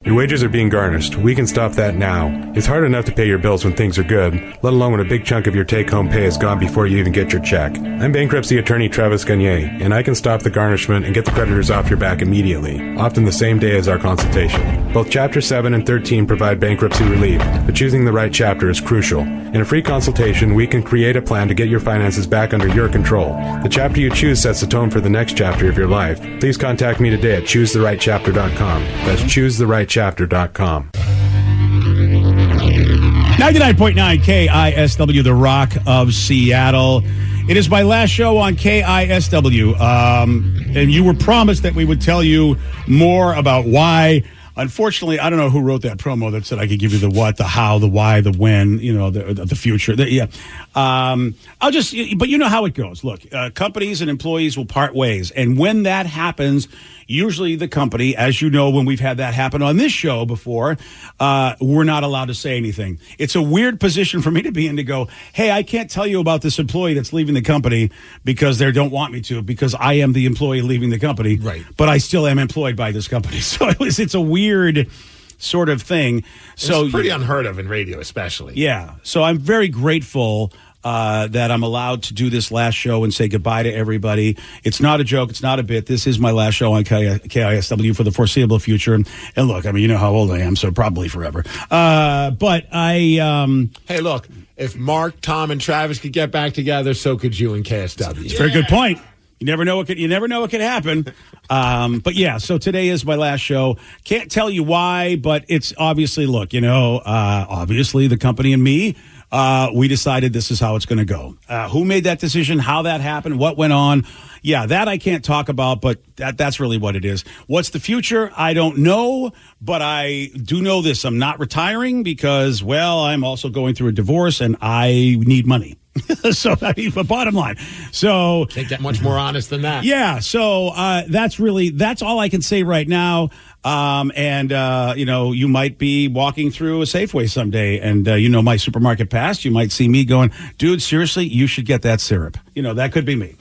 Your wages are being garnished. We can stop that now. It's hard enough to pay your bills when things are good, let alone when a big chunk of your take-home pay is gone before you even get your check. I'm bankruptcy attorney Travis Gagne, and I can stop the garnishment and get the creditors off your back immediately, often the same day as our consultation. Both Chapter 7 and 13 provide bankruptcy relief, but choosing the right chapter is crucial. In a free consultation, we can create a plan to get your finances back under your control. The chapter you choose sets the tone for the next chapter of your life. Please contact me today at ChooseTheRightChapter.com. That's ChooseTheRightChapter.com. 99.9 KISW, the Rock of Seattle. It is my last show on KISW. And you were promised that we would tell you more about why. Unfortunately, I don't know who wrote that promo that said I could give you the what, the how, the why, the when, the future. But you know how it goes. Look, companies and employees will part ways. And when that happens, usually the company, as you know, when we've had that happen on this show before, we're not allowed to say anything. It's a weird position for me to be in to go, hey, I can't tell you about this employee that's leaving the company because they don't want me to, because I am the employee leaving the company. Right. But I still am employed by this company. So it's a weird sort of thing. So it's pretty unheard of in radio, especially. Yeah. So I'm very grateful that I'm allowed to do this last show and say goodbye to everybody. It's not a joke. It's not a bit. This is my last show on KISW for the foreseeable future. And look, I mean, you know how old I am, so probably forever. But I... hey, look, if Mark, Tom, and Travis could get back together, so could you and KSW. It's a very good point. You never know what could happen. But yeah, so today is my last show. Can't tell you why, but it's obviously, look, obviously the company and me, we decided this is how it's going to go. Who made that decision, how that happened, what went on. Yeah, that I can't talk about, but that's really what it is. What's the future? I don't know, but I do know this. I'm not retiring because, well, I'm also going through a divorce and I need money. So, I mean, but bottom line. So Can't get much more honest than that. yeah, so that's all I can say right now. You might be walking through a Safeway someday, and my supermarket pass. You might see me going, dude, seriously, you should get that syrup. That could be me.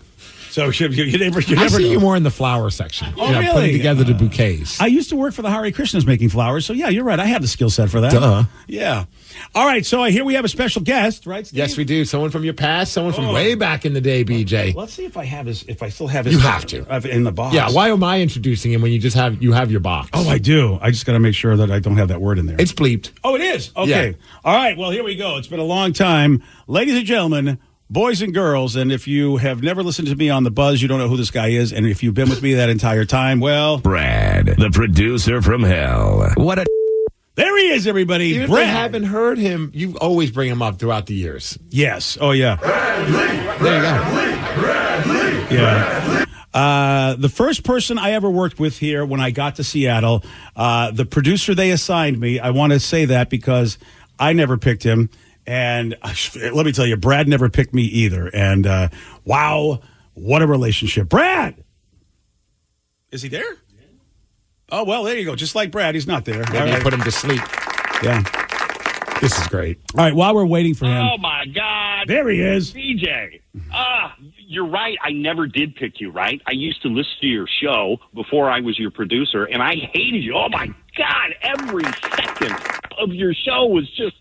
So you never I see know. you more in the flower section. Oh, really? Putting together the bouquets. I used to work for the Hare Krishnas making flowers, so yeah, you're right. I have the skill set for that. Duh. Yeah. All right, so here we have a special guest, right, Steve? Yes, we do. Someone from your past, someone from way back in the day, BJ. Let's see if I still have his. You have to. In the box. Yeah, why am I introducing him when you have your box? Oh, I do. I just got to make sure that I don't have that word in there. It's bleeped. Oh, it is? Okay. Yeah. All right, well, here we go. It's been a long time. Ladies and gentlemen, boys and girls, and if you have never listened to me on The Buzz, you don't know who this guy is, and if you've been with me that entire time, well... Brad, the producer from hell. What a... There he is, everybody. Even if Brad. I haven't heard him, you always bring him up throughout the years. Yes. Oh, yeah. There you go. Yeah. The first person I ever worked with here when I got to Seattle, the producer they assigned me, I want to say that because I never picked him. And let me tell you, Brad never picked me either. And wow, what a relationship. Brad! Is he there? Oh, well, there you go. Just like Brad, he's not there. Maybe you put him to sleep. Yeah. This is great. All right, while we're waiting for him. Oh, my God. There he is. BJ. You're right. I never did pick you, right? I used to listen to your show before I was your producer, and I hated you. Oh, my God. Every second of your show was just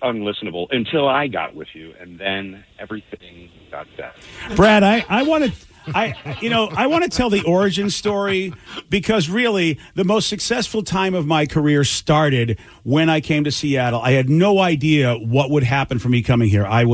unlistenable until I got with you, and then everything got better. Brad, I want to tell the origin story because really the most successful time of my career started when I came to Seattle. I had no idea what would happen for me coming here. I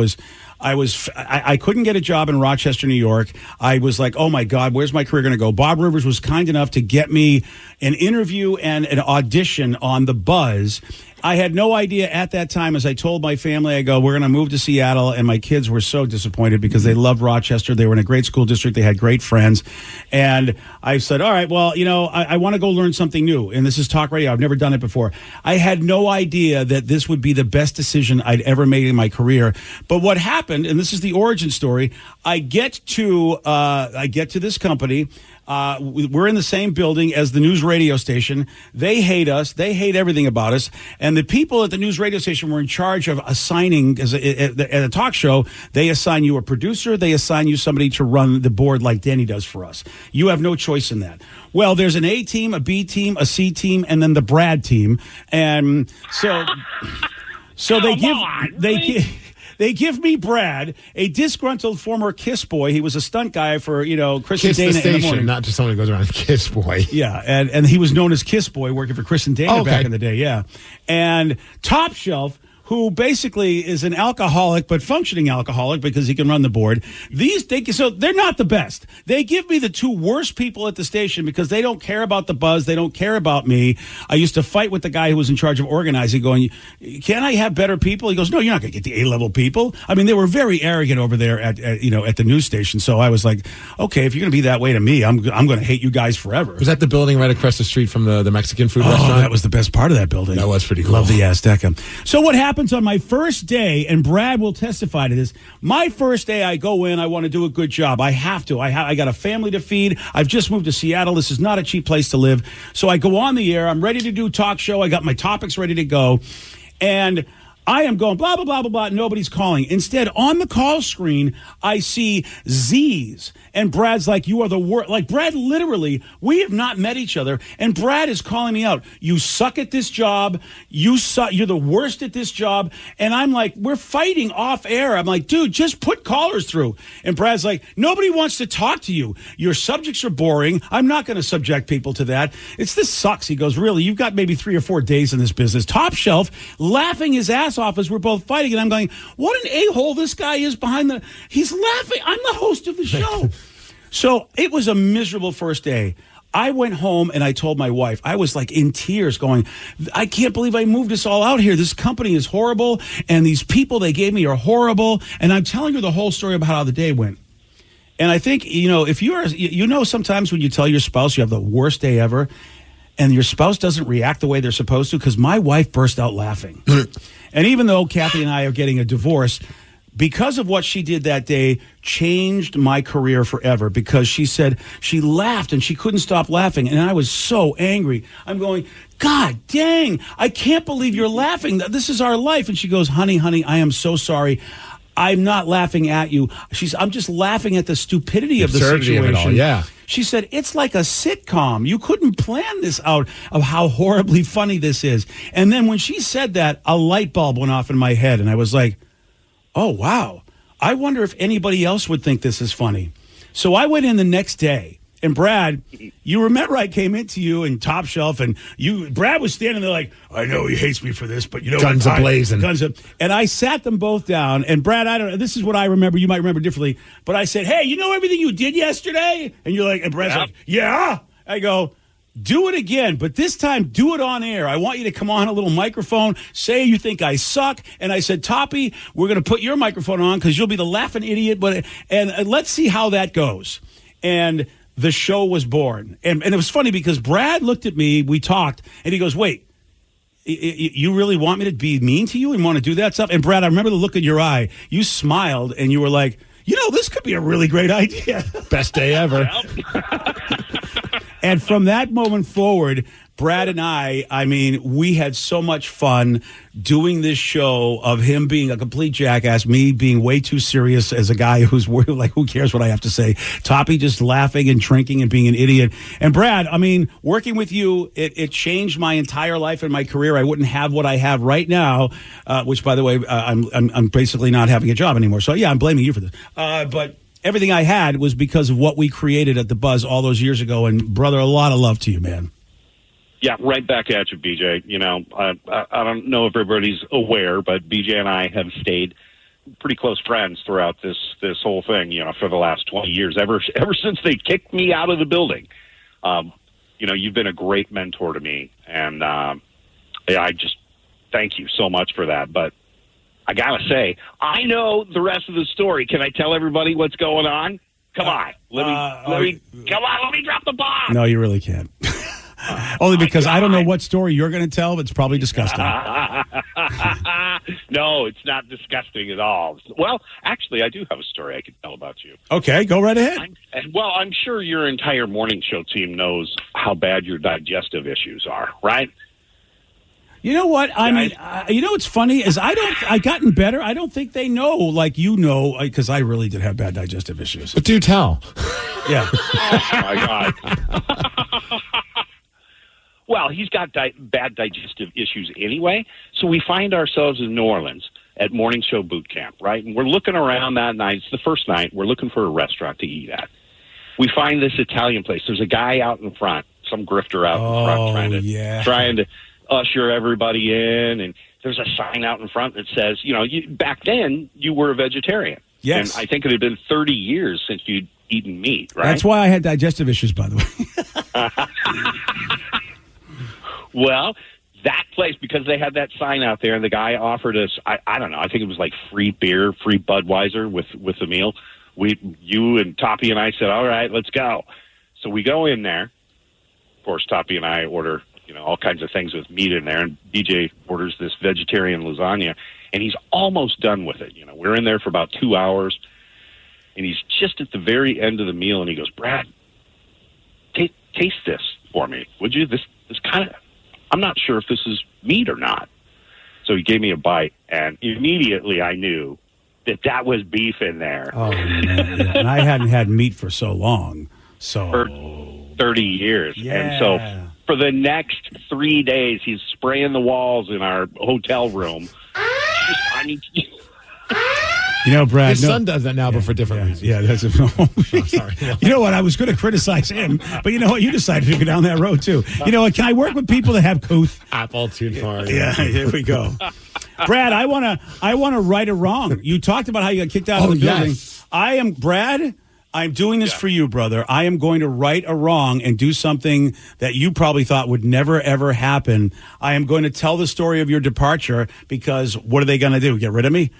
couldn't get a job in Rochester, New York. I was like, oh my God, where's my career going to go? Bob Rivers was kind enough to get me an interview and an audition on The Buzz. I had no idea at that time, as I told my family, I go, we're going to move to Seattle. And my kids were so disappointed because they loved Rochester. They were in a great school district. They had great friends. And I said, all right, well, I want to go learn something new. And this is talk radio. I've never done it before. I had no idea that this would be the best decision I'd ever made in my career. But what happened, and this is the origin story, I get to this company. We're in the same building as the news radio station. They hate us. They hate everything about us. And the people at the news radio station were in charge of assigning, at a talk show, they assign you a producer. They assign you somebody to run the board like Danny does for us. You have no choice in that. Well, there's an A team, a B team, a C team, and then the Brad team. And so they give me Brad, a disgruntled former KISS boy. He was a stunt guy for, Chris and Dana in the morning. Not just someone who goes around KISS boy. Yeah, and he was known as KISS boy working for Chris and Dana back in the day, yeah. And Top Shelf, who basically is an alcoholic, but functioning alcoholic because he can run the board. So they're not the best. They give me the two worst people at the station because they don't care about the buzz. They don't care about me. I used to fight with the guy who was in charge of organizing going, can I have better people? He goes, no, you're not going to get the A-level people. I mean, they were very arrogant over there at the news station. So I was like, okay, if you're going to be that way to me, I'm going to hate you guys forever. Was that the building right across the street from the Mexican food restaurant? That was the best part of that building. That was pretty cool. Love the Azteca. So what happens on my first day, and Brad will testify to this, my first day I go in, I want to do a good job. I have to. I got a family to feed. I've just moved to Seattle. This is not a cheap place to live. So I go on the air. I'm ready to do talk show. I got my topics ready to go. And I am going blah, blah, blah, blah, blah. Nobody's calling. Instead, on the call screen, I see Z's. And Brad's like, you are the worst. Like, Brad, literally, we have not met each other. And Brad is calling me out. You suck at this job. You're the worst at this job. And I'm like, we're fighting off air. I'm like, dude, just put callers through. And Brad's like, nobody wants to talk to you. Your subjects are boring. I'm not going to subject people to that. This sucks. He goes, really? You've got maybe 3 or 4 days in this business. Top Shelf, laughing his ass off as we're both fighting. And I'm going, what an a-hole this guy is he's laughing. I'm the host of the show. So it was a miserable first day. I went home and I told my wife, I was like in tears going, I can't believe I moved us all out here. This company is horrible. And these people they gave me are horrible. And I'm telling her the whole story about how the day went. And I think, if you are, sometimes when you tell your spouse you have the worst day ever and your spouse doesn't react the way they're supposed to, because my wife burst out laughing. And even though Kathy and I are getting a divorce, because of what she did that day, changed my career forever, because she said she laughed and she couldn't stop laughing. And I was so angry. I'm going, God dang, I can't believe you're laughing. This is our life. And she goes, honey, I am so sorry. I'm not laughing at you. I'm just laughing at the stupidity of the situation. Of it all, yeah. She said, it's like a sitcom. You couldn't plan this out of how horribly funny this is. And then when she said that, a light bulb went off in my head. And I was like, oh, wow. I wonder if anybody else would think this is funny. So I went in the next day. And Brad, you remember I came into you in Top Shelf, and Brad was standing there like, I know he hates me for this, but you know, guns a-blazing. And I sat them both down. And Brad, this is what I remember. You might remember differently, but I said, hey, you know everything you did yesterday? And you're like, and Brad's like, yeah. I go, do it again, but this time do it on air. I want you to come on a little microphone, say you think I suck. And I said, Toppy, we're going to put your microphone on because you'll be the laughing idiot. And let's see how that goes. And the show was born. And it was funny because Brad looked at me, we talked, and he goes, wait, you really want me to be mean to you and want to do that stuff? And Brad, I remember the look in your eye. You smiled and you were like, you know, this could be a really great idea. Best day ever. And from that moment forward, Brad and I mean, we had so much fun doing this show of him being a complete jackass, me being way too serious as a guy who's like, who cares what I have to say? Toppy just laughing and drinking and being an idiot. And Brad, I mean, working with you, it changed my entire life and my career. I wouldn't have what I have right now, which, by the way, I'm basically not having a job anymore. So, yeah, I'm blaming you for this. But everything I had was because of what we created at the Buzz all those years ago. And, brother, a lot of love to you, man. Yeah, right back at you, BJ. You know, I don't know if everybody's aware, but BJ and I have stayed pretty close friends throughout this whole thing, you know, for the last 20 years, ever since they kicked me out of the building. You know, you've been a great mentor to me, and I just thank you so much for that. But I got to say, I know the rest of the story. Can I tell everybody what's going on? Come on. Let me drop the bomb. No, you really can't. Only because I don't know what story you're going to tell, but it's probably disgusting. No, it's not disgusting at all. Well, actually, I do have a story I could tell about you. Okay, go right ahead. I'm sure your entire morning show team knows how bad your digestive issues are, right? You know what? I mean, you know what's funny is I gotten better. I don't think they know like you know, because I really did have bad digestive issues. But do tell. Yeah. Oh, my God. Well, he's got bad digestive issues anyway, so we find ourselves in New Orleans at Morning Show Boot Camp, right? And we're looking around that night. It's the first night. We're looking for a restaurant to eat at. We find this Italian place. There's a guy out in front, some grifter out in front trying to usher everybody in, and there's a sign out in front that says, you know, back then you were a vegetarian. Yes. And I think it had been 30 years since you'd eaten meat, right? That's why I had digestive issues, by the way. Well, that place, because they had that sign out there, and the guy offered us, I don't know, I think it was like free beer, free Budweiser with the meal. You and Toppy and I said, all right, let's go. So we go in there. Of course, Toppy and I order, you know, all kinds of things with meat in there, and DJ orders this vegetarian lasagna, and he's almost done with it. You know, we're in there for about 2 hours, and he's just at the very end of the meal, and he goes, Brad, taste this for me, would you? This kind of, I'm not sure if this is meat or not. So he gave me a bite, and immediately I knew that was beef in there. Oh, man, yeah. And I hadn't had meat for so long. For 30 years. Yeah. And so for the next 3 days, he's spraying the walls in our hotel room. You know, Brad. His son does that now, but for different reasons. Yeah, that's sorry. You know what? I was going to criticize him, but you know what? You decided to go down that road too. You know what? Can I work with people that have couth? Apple too far. Yeah, here we go. Brad, I want to right a wrong. You talked about how you got kicked out of the building. Yes. Brad. I'm doing this for you, brother. I am going to right a wrong and do something that you probably thought would never, ever happen. I am going to tell the story of your departure because what are they going to do? Get rid of me?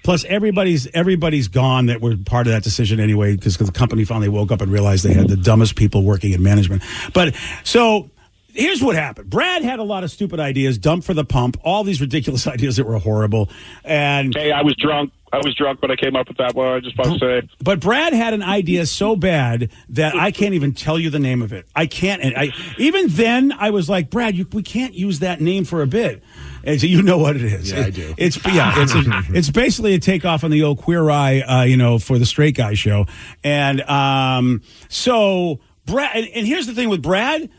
Plus, everybody's gone that were part of that decision anyway because the company finally woke up and realized they had the dumbest people working in management. But so here's what happened. Brad had a lot of stupid ideas, dumb for the pump, all these ridiculous ideas that were horrible. And Hey, I was drunk, but I came up with that one. I just want to say. But Brad had an idea so bad that I can't even tell you the name of it. I can't. And even then, I was like, Brad, we can't use that name for a bit. And so you know what it is. Yeah, I do. It's basically a takeoff on the old Queer Eye, for the Straight Guy show. And so Brad, and here's the thing with Brad.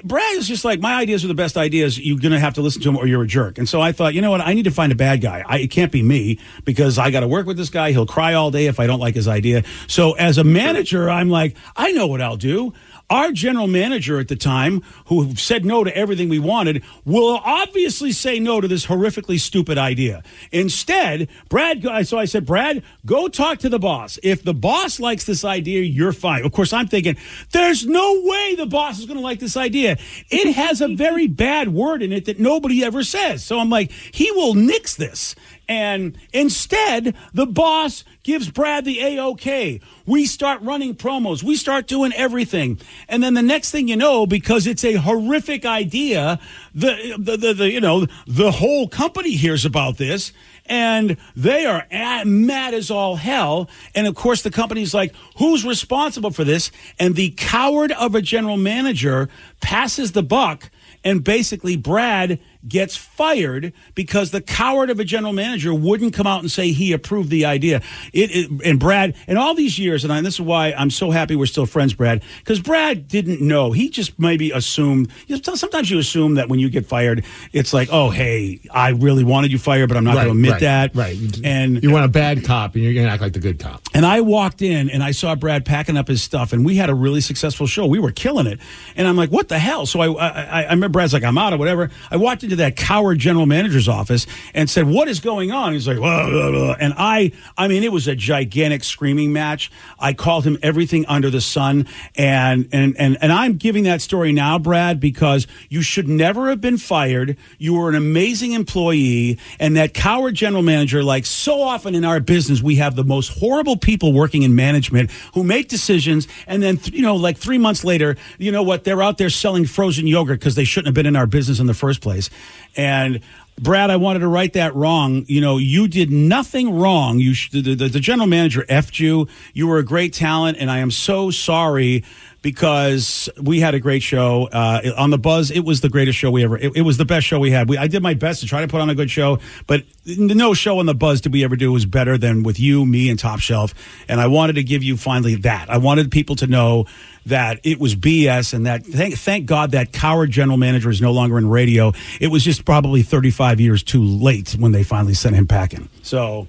Brad is just like, my ideas are the best ideas. You're going to have to listen to him or you're a jerk. And so I thought, you know what? I need to find a bad guy. It can't be me because I got to work with this guy. He'll cry all day if I don't like his idea. So as a manager, I'm like, I know what I'll do. Our general manager at the time, who said no to everything we wanted, will obviously say no to this horrifically stupid idea. Instead, so I said, Brad, go talk to the boss. If the boss likes this idea, you're fine. Of course, I'm thinking, there's no way the boss is going to like this idea. It has a very bad word in it that nobody ever says. So I'm like, he will nix this. And instead, the boss gives Brad the A-OK. We start running promos. We start doing everything. And then the next thing you know, because it's a horrific idea, the whole company hears about this. And they are mad as all hell. And, of course, the company's like, who's responsible for this? And the coward of a general manager passes the buck. And basically, Brad gets fired because the coward of a general manager wouldn't come out and say he approved the idea. And Brad, in all these years, and this is why I'm so happy we're still friends, Brad, because Brad didn't know. He just maybe assumed. Sometimes you assume that when you get fired, it's like, oh, hey, I really wanted you fired, but I'm not going to admit that. Right. And you want a bad cop, and you're going to act like the good cop. And I walked in, and I saw Brad packing up his stuff, and we had a really successful show. We were killing it. And I'm like, what the hell? So I remember Brad's like, I'm out or whatever. I walked into that coward general manager's office and said, what is going on? He's like, blah, blah, blah. And I mean, it was a gigantic screaming match. I called him everything under the sun. And I'm giving that story now, Brad, because you should never have been fired. You were an amazing employee. And that coward general manager, like so often in our business, we have the most horrible people working in management who make decisions. And then, like 3 months later, you know what? They're out there selling frozen yogurt because they shouldn't have been in our business in the first place. And Brad, I wanted to right that wrong. You did nothing wrong. The general manager effed you. You were a great talent, and I am so sorry because we had a great show on the Buzz. It was the greatest show we ever. It was the best show we had. I did my best to try to put on a good show, but no show on the Buzz did we ever do was better than with you, me, and Top Shelf. And I wanted to give you finally that. I wanted people to know that it was BS, and that thank God that coward general manager is no longer in radio. It was just probably 35 years too late when they finally sent him packing. So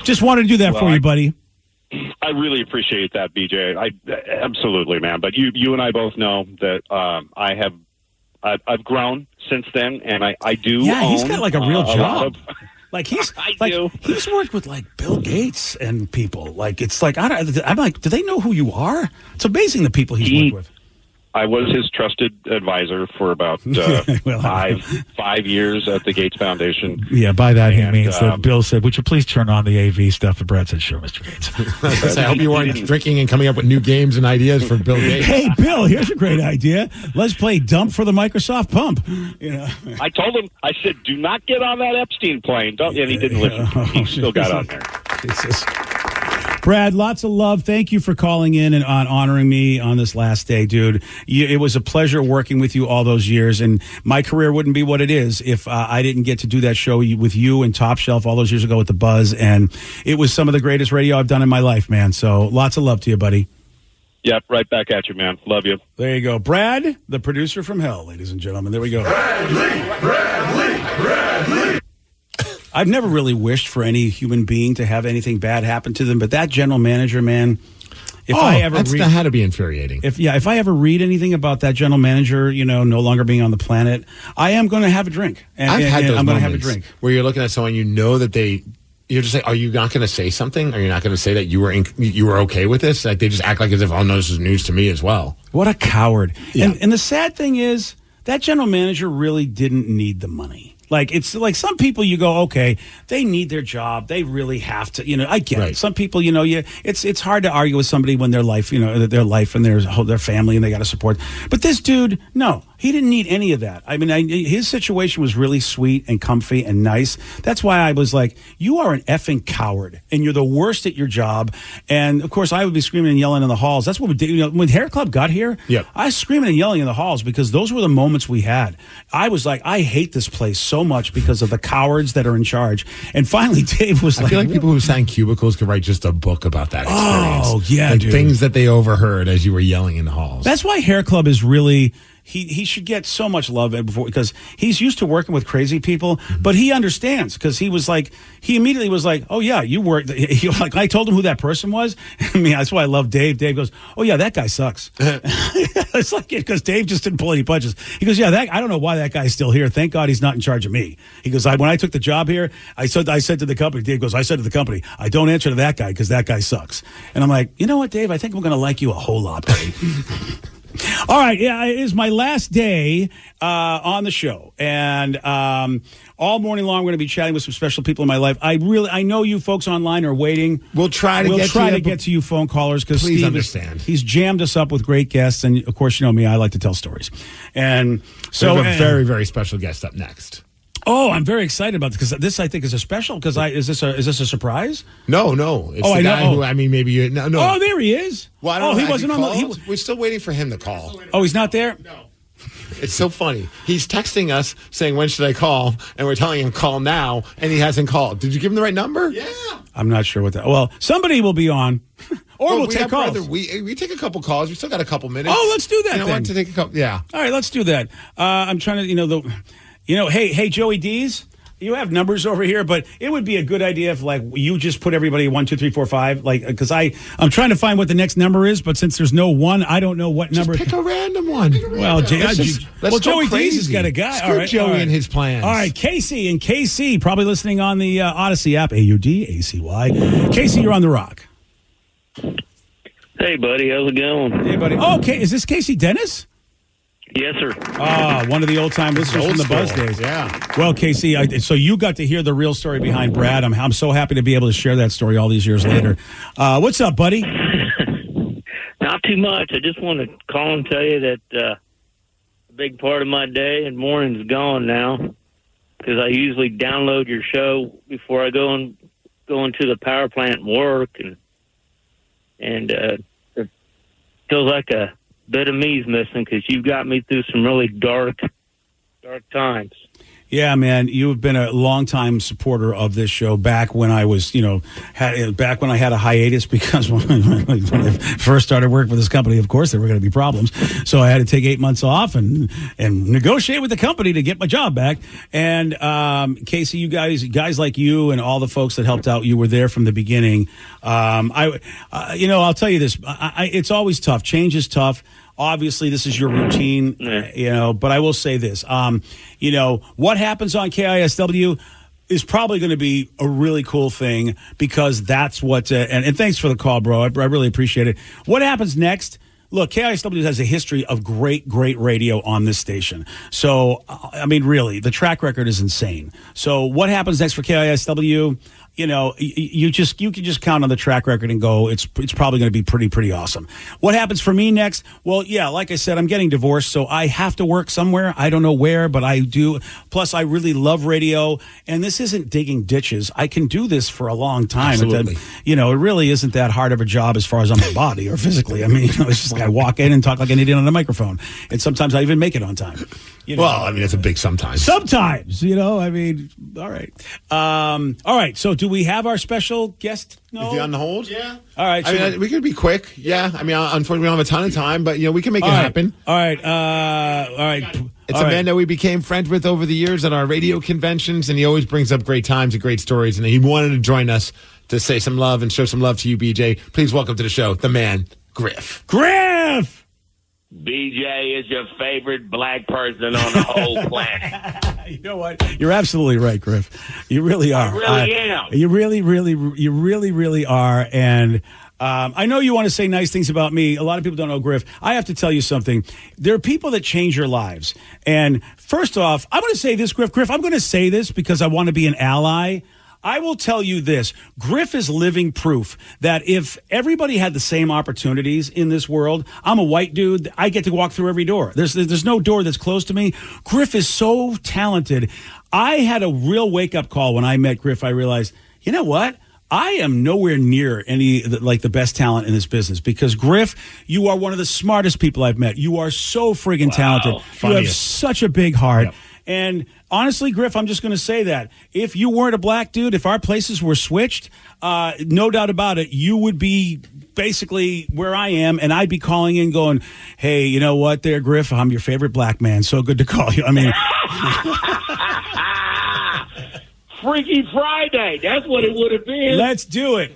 just wanted to do that for you, buddy. I really appreciate that, BJ. Absolutely, man. But you and I both know that I've grown since then, and I do. Yeah, he's got like a real job. Like he's worked with like Bill Gates and people. Like it's like I'm like, do they know who you are? It's amazing the people he's worked with. I was his trusted advisor for about 5 years at the Gates Foundation. Yeah, by that he means that Bill said, would you please turn on the AV stuff? And Brad said, sure, Mr. Gates. I hope you weren't drinking and coming up with new games and ideas for Bill Gates. Hey, Bill, here's a great idea. Let's play Dump for the Microsoft Pump. I told him, I said, do not get on that Epstein plane. And he didn't listen. He still got on there. Jesus. Brad, lots of love. Thank you for calling in and honoring me on this last day, dude. It was a pleasure working with you all those years, and my career wouldn't be what it is if I didn't get to do that show with you and Top Shelf all those years ago with the Buzz, and it was some of the greatest radio I've done in my life, man. So lots of love to you, buddy. Yep, right back at you, man. Love you. There you go. Brad, the producer from hell, ladies and gentlemen. There we go. Bradley. I've never really wished for any human being to have anything bad happen to them, but that general manager, man, that had to be infuriating. If I ever read anything about that general manager, no longer being on the planet, I am going to have a drink. I've had those I'm going to have a drink where you're looking at someone, that you're just like, are you not going to say something? Are you not going to say that you were okay with this? Like they just act like as if, oh no, this is news to me as well. What a coward! Yeah. And the sad thing is that general manager really didn't need the money. Like, it's like some people you go, okay, they need their job. They really have to, I get it. Some people, it's hard to argue with somebody when their life, their life and their family and they got to support. But this dude, no. He didn't need any of that. I mean, his situation was really sweet and comfy and nice. That's why I was like, you are an effing coward, and you're the worst at your job. And, of course, I would be screaming and yelling in the halls. That's what we did. You know, when Hair Club got here, I was screaming and yelling in the halls because those were the moments we had. I was like, I hate this place so much because of the cowards that are in charge. And finally, Dave was like... I feel like people who sign cubicles could write just a book about that experience. Oh, yeah, like dude. Things that they overheard as you were yelling in the halls. That's why Hair Club is really... He should get so much love because he's used to working with crazy people, but he understands because he immediately was like, oh, yeah, you worked. Like I told him who that person was. I mean, that's why I love Dave. Dave goes, oh, yeah, that guy sucks. It's like because Dave just didn't pull any punches. He goes, yeah, I don't know why that guy's still here. Thank God he's not in charge of me. He goes, when I took the job here, I said to the company, Dave goes, I said to the company, I don't answer to that guy because that guy sucks. And I'm like, you know what, Dave? I think I'm going to like you a whole lot, buddy. All right, yeah, it is my last day on the show, and all morning long we're going to be chatting with some special people in my life. I know you folks online are waiting. We'll try to get to you phone callers because please Steve understand. He's jammed us up with great guests, and of course you know me, I like to tell stories, and so we have a very, very special guest up next. Oh, I'm very excited about this because this I think is a special. Because is this a surprise? No. It's the guy who maybe you no. Oh, there he is. Well, I don't know. He wasn't on the. We're still waiting for him to call. Oh, he's not there. No. It's so funny. He's texting us saying, "When should I call?" And we're telling him call now, and he hasn't called. Did you give him the right number? Yeah. I'm not sure what that. Well, somebody will be on, or we'll take calls. We take a couple calls. We still got a couple minutes. Oh, let's do that. I want to take a couple. Yeah. All right, let's do that. I'm trying to, hey, Joey D's. You have numbers over here, but it would be a good idea if, like, you just put everybody 1, 2, 3, 4, 5, like, because I'm trying to find what the next number is, but since there's no one, I don't know what number. Just pick a random one. Well, Joey D's has got a guy. Screw Joey and his plans. All right, Casey and KC, probably listening on the Odyssey app, AUDACY. Casey, you're on the Rock. Hey, buddy, how's it going? Hey, buddy. Oh, okay, is this Casey Dennis? Yes, sir. One of the old-time listeners from the Buzz days. Yeah. Well, Casey, so you got to hear the real story behind Brad. I'm so happy to be able to share that story all these years later. What's up, buddy? Not too much. I just want to call and tell you that a big part of my day and morning's gone now because I usually download your show before I go into the power plant and work, and it feels like a bit of me's missing because you've got me through some really dark times. Yeah, man, you've been a longtime supporter of this show back when I was, back when I had a hiatus because when I first started working for this company, of course, there were going to be problems. So I had to take 8 months off and negotiate with the company to get my job back. And Casey, you guys like you and all the folks that helped out, you were there from the beginning. I'll tell you this, it's always tough. Change is tough. Obviously, this is your routine, but I will say this. What happens on KISW is probably going to be a really cool thing because that's what, and thanks for the call, bro. I really appreciate it. What happens next? Look, KISW has a history of great radio on this station. So, I mean, really, the track record is insane. So what happens next for KISW? You can just count on the track record and go, it's probably going to be pretty awesome. What happens for me next? Well, yeah, like I said, I'm getting divorced, so I have to work somewhere. I don't know where, but I do. Plus, I really love radio, and this isn't digging ditches. I can do this for a long time. Absolutely. It really isn't that hard of a job as far as on my body or physically. I mean, it's just like I walk in and talk like an idiot on a microphone, and sometimes I even make it on time. Well, I mean, it's a big sometimes. Sometimes, I mean, all right. All right, so do we have our special guest? No? Is he on the hold? Yeah. All right. I mean, we could be quick. Yeah. I mean, unfortunately, we don't have a ton of time, but, we can make it happen. All right. All right. It's a man that we became friends with over the years at our radio conventions, and he always brings up great times and great stories, and he wanted to join us to say some love and show some love to you, BJ. Please welcome to the show, the man, Griff. Griff! BJ is your favorite black person on the whole planet. You know what? You're absolutely right, Griff. You really are. I really am. You really are. And I know you want to say nice things about me. A lot of people don't know Griff. I have to tell you something. There are people that change your lives. And first off, I'm going to say this, Griff. I'm going to say this because I want to be an ally. I will tell you this. Griff is living proof that if everybody had the same opportunities in this world, I'm a white dude, I get to walk through every door. There's no door that's closed to me. Griff is so talented. I had a real wake-up call when I met Griff. I realized, you know what? I am nowhere near the best talent in this business because, Griff, you are one of the smartest people I've met. You are so friggin' talented. Funniest. You have such a big heart. Yep. And honestly, Griff, I'm just going to say that if you weren't a black dude, if our places were switched, no doubt about it, you would be basically where I am, and I'd be calling in going, hey, you know what there, Griff? I'm your favorite black man. So good to call you. I mean... Freaky Friday. That's what it would have been. Let's do it.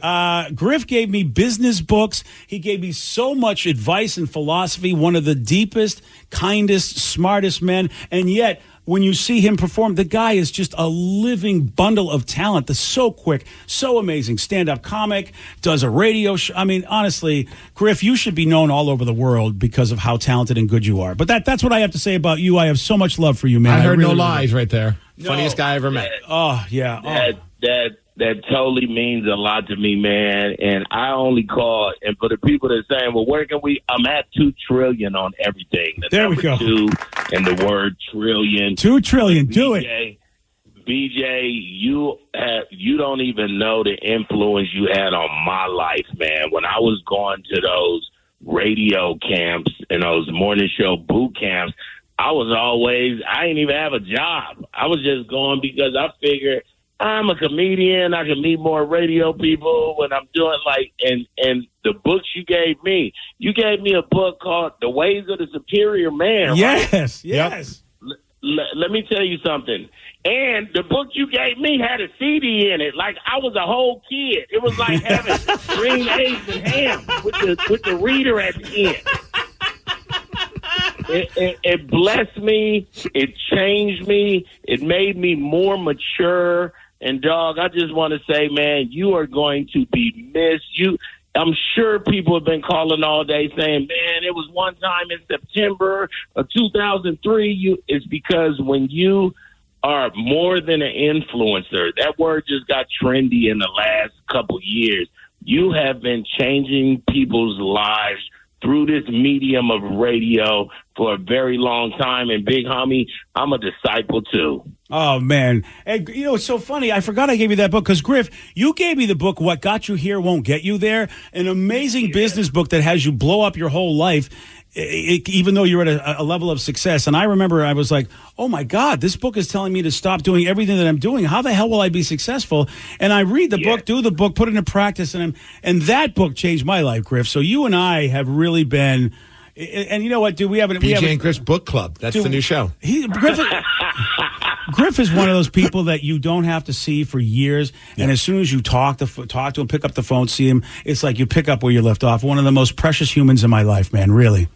Griff gave me business books. He gave me so much advice and philosophy. One of the deepest, kindest, smartest men. And yet, when you see him perform, the guy is just a living bundle of talent. That's so quick, so amazing. Stand-up comic, does a radio show. I mean, honestly, Griff, you should be known all over the world because of how talented and good you are. But that's what I have to say about you. I have so much love for you, man. I heard really no lies right there. Funniest guy I ever met. Oh, yeah. That totally means a lot to me, man. And I only call, and for the people that are saying, well, where can we? I'm at 2 trillion on everything. There we go. 2 and the word trillion. 2 trillion. Do it. BJ, you don't even know the influence you had on my life, man. When I was going to those radio camps and those morning show boot camps, I didn't even have a job. I was just going because I figured I'm a comedian. I can meet more radio people when I'm doing and the books you gave me a book called The Ways of the Superior Man. Yes, right? yes. Let me tell you something. And the book you gave me had a CD in it. Like I was a whole kid. It was like having green eggs and ham with the reader at the end. It blessed me. It changed me. It made me more mature. And, dog, I just want to say, man, you are going to be missed. I'm sure people have been calling all day saying, man, it was one time in September of 2003. It's because when you are more than an influencer, that word just got trendy in the last couple years. You have been changing people's lives through this medium of radio for a very long time. And big homie, I'm a disciple too. Oh, man. And, it's so funny. I forgot I gave you that book because, Griff, you gave me the book, What Got You Here Won't Get You There, an amazing business book that has you blow up your whole life, even though you're at a level of success. And I remember I was like, oh, my God, this book is telling me to stop doing everything that I'm doing. How the hell will I be successful? And I read the book, do the book, put it into practice, and that book changed my life, Griff. So you and I have really been... And you know what, dude? We haven't. BJ and Griff's Book Club. That's the new show. Griff is one of those people that you don't have to see for years, and as soon as you talk to him, pick up the phone, see him, it's like you pick up where you left off. One of the most precious humans in my life, man. Really.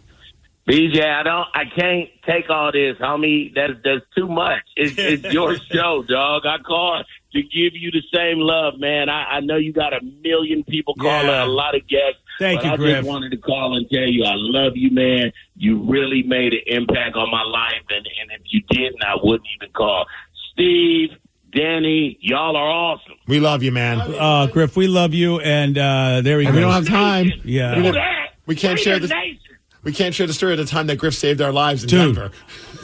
BJ, I can't take all this, homie. That's too much. It's your show, dog. I called to give you the same love, man. I know you got a million people calling, a lot of guests. Thank you, I Griff. just wanted to call and tell you I love you, man. You really made an impact on my life, and if you didn't, I wouldn't even call. Steve, Danny, y'all are awesome. We love you, man. Griff, we love you, and there we go. We don't have time. Yeah. We can't share this. We can't share the story of the time that Griff saved our lives in Dude, Denver.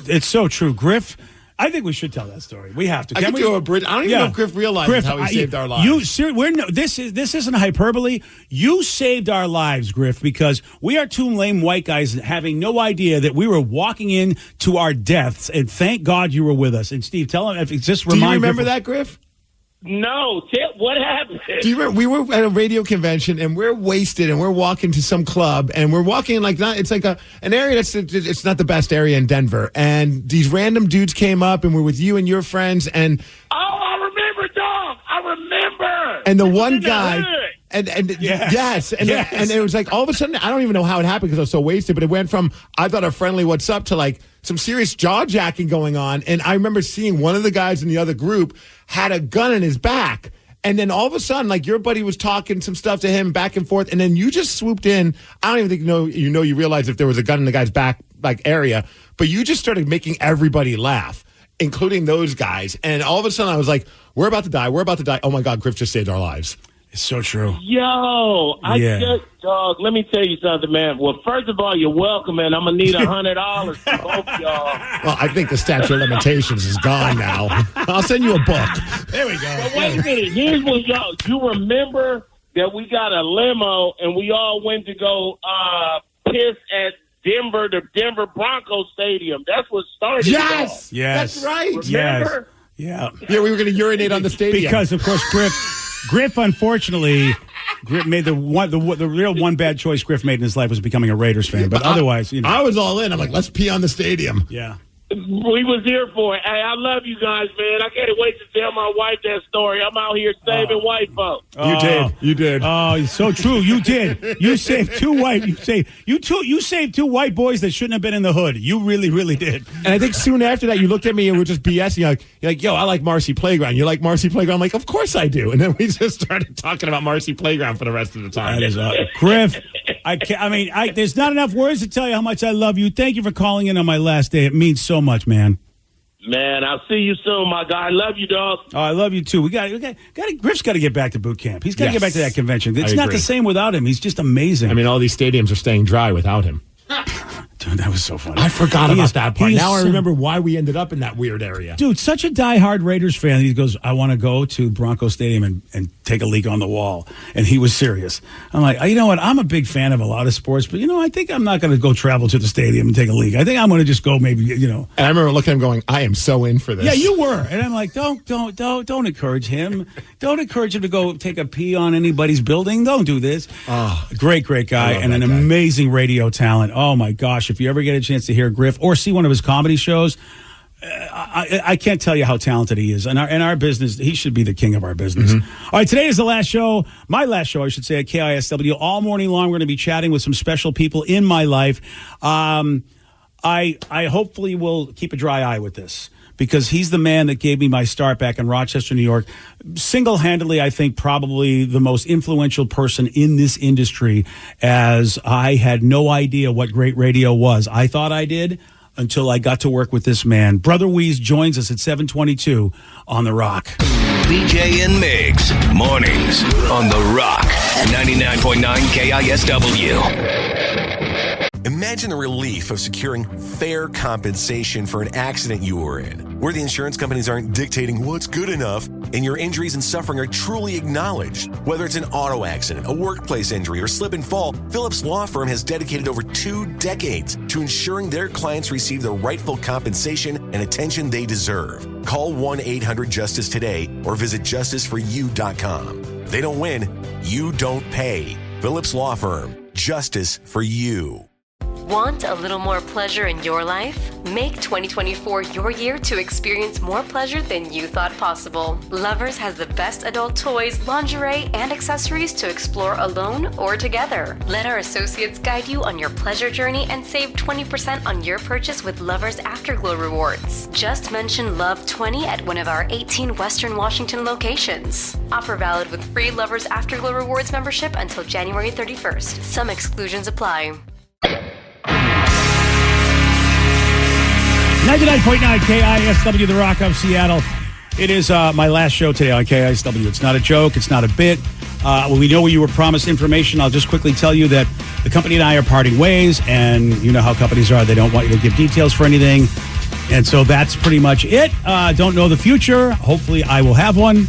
It's so true. Griff, I think we should tell that story. We have to. I can do a bridge. I don't even know if Griff realizes how he saved our lives. This isn't hyperbole. You saved our lives, Griff, because we are 2 lame white guys having no idea that we were walking in to our deaths, and thank God you were with us. And Steve, tell him if it's just remind. Do you remember Griff that, Griff? No, what happened? Do you remember, we were at a radio convention and we're wasted and we're walking to some club and we're walking it's like an area it's not the best area in Denver, and these random dudes came up and we're with you and your friends and I remember, dog. I remember. And the one guy. And it was like all of a sudden, I don't even know how it happened because I was so wasted, but it went from, I thought a friendly what's up to like some serious jaw jacking going on. And I remember seeing one of the guys in the other group had a gun in his back. And then all of a sudden, like your buddy was talking some stuff to him back and forth. And then you just swooped in. I don't even think you realized if there was a gun in the guy's back like area, but you just started making everybody laugh. including those guys. And all of a sudden I was like, we're about to die. We're about to die. Oh, my God, Griff just saved our lives. It's so true. Yo, dog, let me tell you something, man. Well, first of all, you're welcome, man. I'm going to need $100 from both y'all. Well, I think the statute of limitations is gone now. I'll send you a book. There we go. But wait a minute. Here's what y'all, you remember that we got a limo and we all went to go piss at the Denver Broncos Stadium. That's what started it all. Yes. That's right. Remember? Yeah. Yeah, we were going to urinate on the stadium. Because, of course, Griff, unfortunately, Griff made the real one bad choice Griff made in his life was becoming a Raiders fan. But otherwise, I was all in. I'm like, let's pee on the stadium. Yeah. We was here for it. Hey, I love you guys, man. I can't wait to tell my wife that story. I'm out here saving white folks. You did. Oh, it's so true. You did. You saved two white. You saved two white boys that shouldn't have been in the hood. You really, really did. And I think soon after that, you looked at me and we're just BSing. You're like, yo, I like Marcy Playground. You like Marcy Playground? I'm like, of course I do. And then we just started talking about Marcy Playground for the rest of the time. That is Griff. There's not enough words to tell you how much I love you. Thank you for calling in on my last day. It means so much, man. Man, I'll see you soon, my guy. I love you, dog. Oh, I love you too. Griff's got to get back to boot camp. He's got to get back to that convention. It's not the same without him. He's just amazing. I mean, all these stadiums are staying dry without him. Dude, that was so funny. I forgot about that part. Now I remember why we ended up in that weird area. Dude, such a diehard Raiders fan. He goes, I want to go to Bronco Stadium and take a leak on the wall. And he was serious. I'm like, you know what? I'm a big fan of a lot of sports, but, I think I'm not going to go travel to the stadium and take a leak. I think I'm going to just go maybe, And I remember looking at him going, I am so in for this. Yeah, you were. And I'm like, don't encourage him. Don't encourage him to go take a pee on anybody's building. Don't do this. Oh, great guy and an amazing radio talent. Oh, my gosh. If you ever get a chance to hear Griff or see one of his comedy shows, I can't tell you how talented he is. In our business, he should be the king of our business. Mm-hmm. All right, today is the last show, my last show, I should say, at KISW. All morning long, we're going to be chatting with some special people in my life. I hopefully will keep a dry eye with this, because he's the man that gave me my start back in Rochester, New York. Single-handedly, I think probably the most influential person in this industry, as I had no idea what great radio was. I thought I did until I got to work with this man. Brother Weeze joins us at 7:22 on The Rock. BJ and Migs, mornings on The Rock, 99.9 KISW. Imagine the relief of securing fair compensation for an accident you were in, where the insurance companies aren't dictating what's good enough and your injuries and suffering are truly acknowledged. Whether it's an auto accident, a workplace injury, or slip and fall, Phillips Law Firm has dedicated over 2 decades to ensuring their clients receive the rightful compensation and attention they deserve. Call 1-800-JUSTICE today or visit justiceforyou.com. They don't win, you don't pay. Phillips Law Firm, justice for you. Want a little more pleasure in your life? Make 2024 your year to experience more pleasure than you thought possible. Lovers has the best adult toys, lingerie, and accessories to explore alone or together. Let our associates guide you on your pleasure journey and save 20% on your purchase with Lovers Afterglow rewards. Just mention Love 20 at one of our 18 Western Washington locations. Offer valid with free Lovers Afterglow rewards membership until January 31st. Some exclusions apply. 99.9 KISW, The Rock of Seattle. It is my last show today on KISW. It's not a joke. It's not a bit. We know you were promised information. I'll just quickly tell you that the company and I are parting ways, and you know how companies are. They don't want you to give details for anything. And so that's pretty much it. Don't know the future. Hopefully I will have one.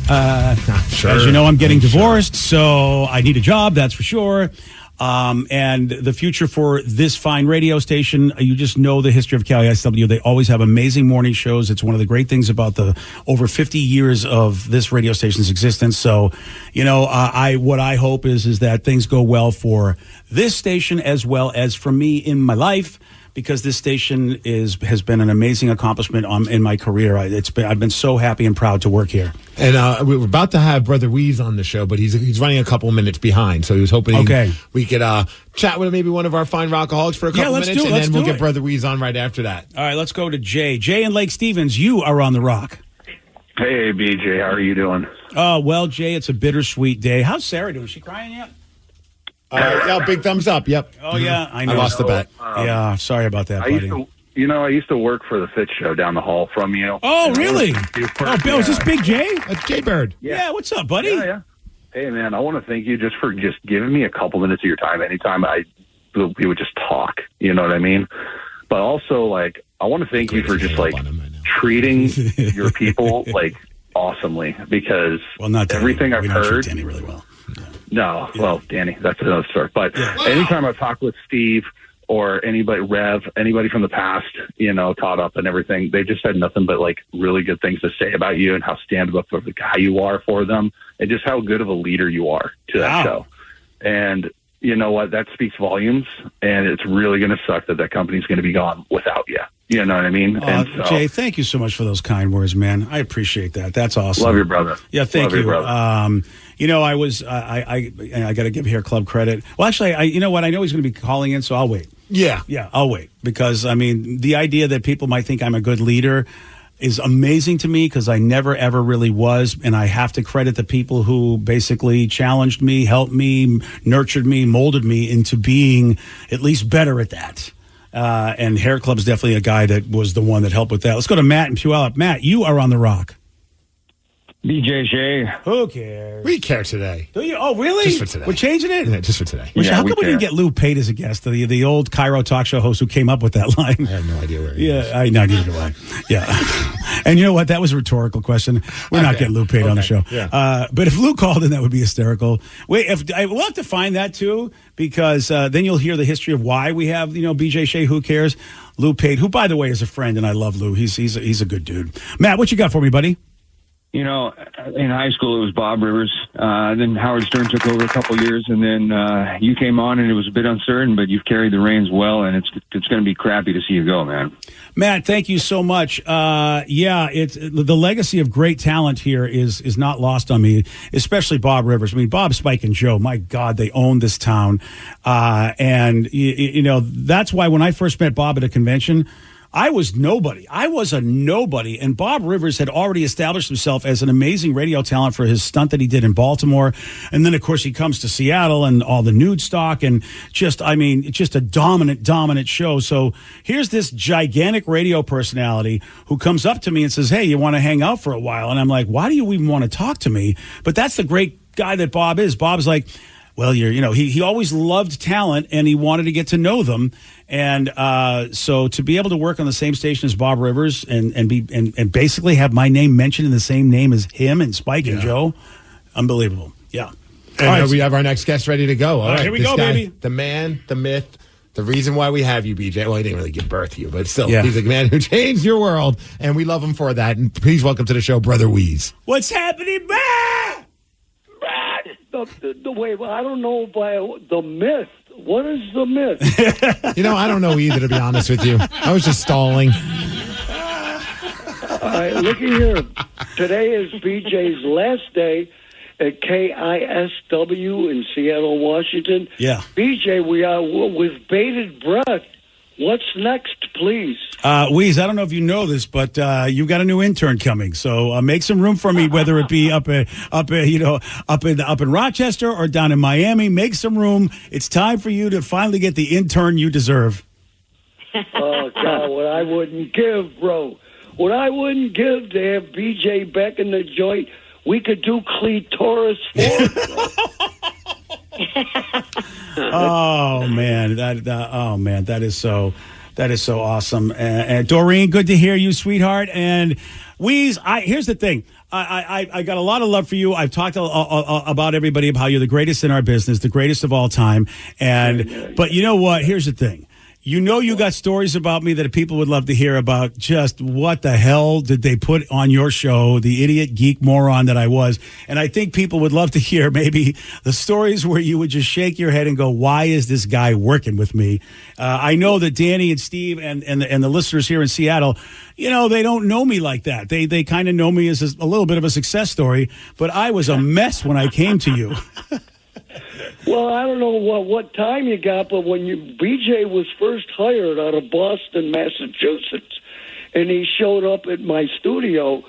Sure. As you know, I'm getting divorced, so I need a job, that's for sure. And the future for this fine radio station, you just know the history of KISW. They always have amazing morning shows. It's one of the great things about the over 50 years of this radio station's existence. So, you know, what I hope is that things go well for this station as well as for me in my life, because this station has been an amazing accomplishment in my career. I've been so happy and proud to work here. And we were about to have Brother Weeze on the show, but he's running a couple minutes behind, so he was hoping we could chat with maybe one of our fine rockaholics for a couple minutes, and then we'll get Brother Weeze on right after that. All right, let's go to Jay. Jay in Lake Stevens, you are on The Rock. Hey, BJ, how are you doing? Well, Jay, it's a bittersweet day. How's Sarah doing? Is she crying yet? Yeah, big thumbs up. Yep. Oh, yeah, I know. I lost the bet. Yeah, sorry about that, buddy. I used to work for the Fit Show down the hall from you. Oh, really? Oh, Bill, is this Big Jay? That's Jay Bird. Yeah, what's up, buddy? Yeah. Hey, man, I want to thank you just for just giving me a couple minutes of your time anytime we would just talk. You know what I mean? But also, like, I want to thank you for just, like, treating your people, like, awesomely, because everything I've heard. Danny really well. No, well, Danny, that's another story. But anytime I've talked with Steve or anybody, Rev, anybody from the past, caught up and everything, they just had nothing but, like, really good things to say about you and how stand-up of the guy you are for them and just how good of a leader you are to that show. And you know what? That speaks volumes, and it's really going to suck that company's going to be gone without you. You know what I mean? And so, Jay, thank you so much for those kind words, man. I appreciate that. That's awesome. Love your brother. Yeah, thank you. Brother. I got to give Hair Club credit. Well, actually, you know what? I know he's going to be calling in, so I'll wait. Yeah, I'll wait because the idea that people might think I'm a good leader is amazing to me because I never, ever really was. And I have to credit the people who basically challenged me, helped me, nurtured me, molded me into being at least better at that. And Hair Club's definitely a guy that was the one that helped with that. Let's go to Matt in Puyallup. Matt, you are on the Rock. BJ Shea. Who cares? We care today. Do you? Oh, really? Just for today. We're changing it? Yeah, just for today. How come we didn't get Lou Pate as a guest, the old Cairo talk show host who came up with that line? I have no idea where he is. Yeah, neither do I. Yeah. And you know what? That was a rhetorical question. We're not getting Lou Pate on the show. Yeah. But if Lou called in, that would be hysterical. Wait, we'll have to find that too, because then you'll hear the history of why we have, BJ Shea, who cares? Lou Pate, who, by the way, is a friend, and I love Lou. He's a good dude. Matt, what you got for me, buddy? In high school, it was Bob Rivers. Then Howard Stern took over a couple years, and then you came on, and it was a bit uncertain, but you've carried the reins well, and it's going to be crappy to see you go, man. Matt, thank you so much. It's the legacy of great talent here is not lost on me, especially Bob Rivers. I mean, Bob, Spike, and Joe, my God, they own this town. And that's why when I first met Bob at a convention, I was nobody. I was a nobody. And Bob Rivers had already established himself as an amazing radio talent for his stunt that he did in Baltimore. And then, of course, he comes to Seattle and all the nude stock and just a dominant show. So here's this gigantic radio personality who comes up to me and says, hey, you want to hang out for a while? And I'm like, why do you even want to talk to me? But that's the great guy that Bob is. Bob's like, well, he always loved talent and he wanted to get to know them. And so to be able to work on the same station as Bob Rivers and basically have my name mentioned in the same name as him and Spike and Joe, unbelievable. Yeah. And we have our next guest ready to go. All right, here we go, baby. The man, the myth, the reason why we have you, BJ. Well, he didn't really give birth to you, but still, he's a man who changed your world, and we love him for that. And please welcome to the show, Brother Weeze. What's happening, man? Wait, I don't know by the myth. What is the myth? I don't know either, to be honest with you. I was just stalling. Look here. Today is BJ's last day at KISW in Seattle, Washington. Yeah. BJ, we are with bated breath. What's next, please? Weeze, I don't know if you know this, but you got a new intern coming. So make some room for me, whether it be up in Rochester or down in Miami. Make some room. It's time for you to finally get the intern you deserve. Oh God, what I wouldn't give, bro. What I wouldn't give to have BJ back in the joint. We could do clitoris for. Oh man, that is so awesome. And Doreen, good to hear you, sweetheart. And Weeze, here's the thing. I got a lot of love for you. I've talked about everybody about how you're the greatest in our business, the greatest of all time. But you know what? Here's the thing. You got stories about me that people would love to hear about. Just what the hell did they put on your show, the idiot geek moron that I was. And I think people would love to hear maybe the stories where you would just shake your head and go, why is this guy working with me? I know that Danny and Steve and the listeners here in Seattle, they don't know me like that. They kind of know me as a little bit of a success story, but I was a mess when I came to you. Well, I don't know what time you got, but when BJ was first hired out of Boston, Massachusetts, and he showed up at my studio,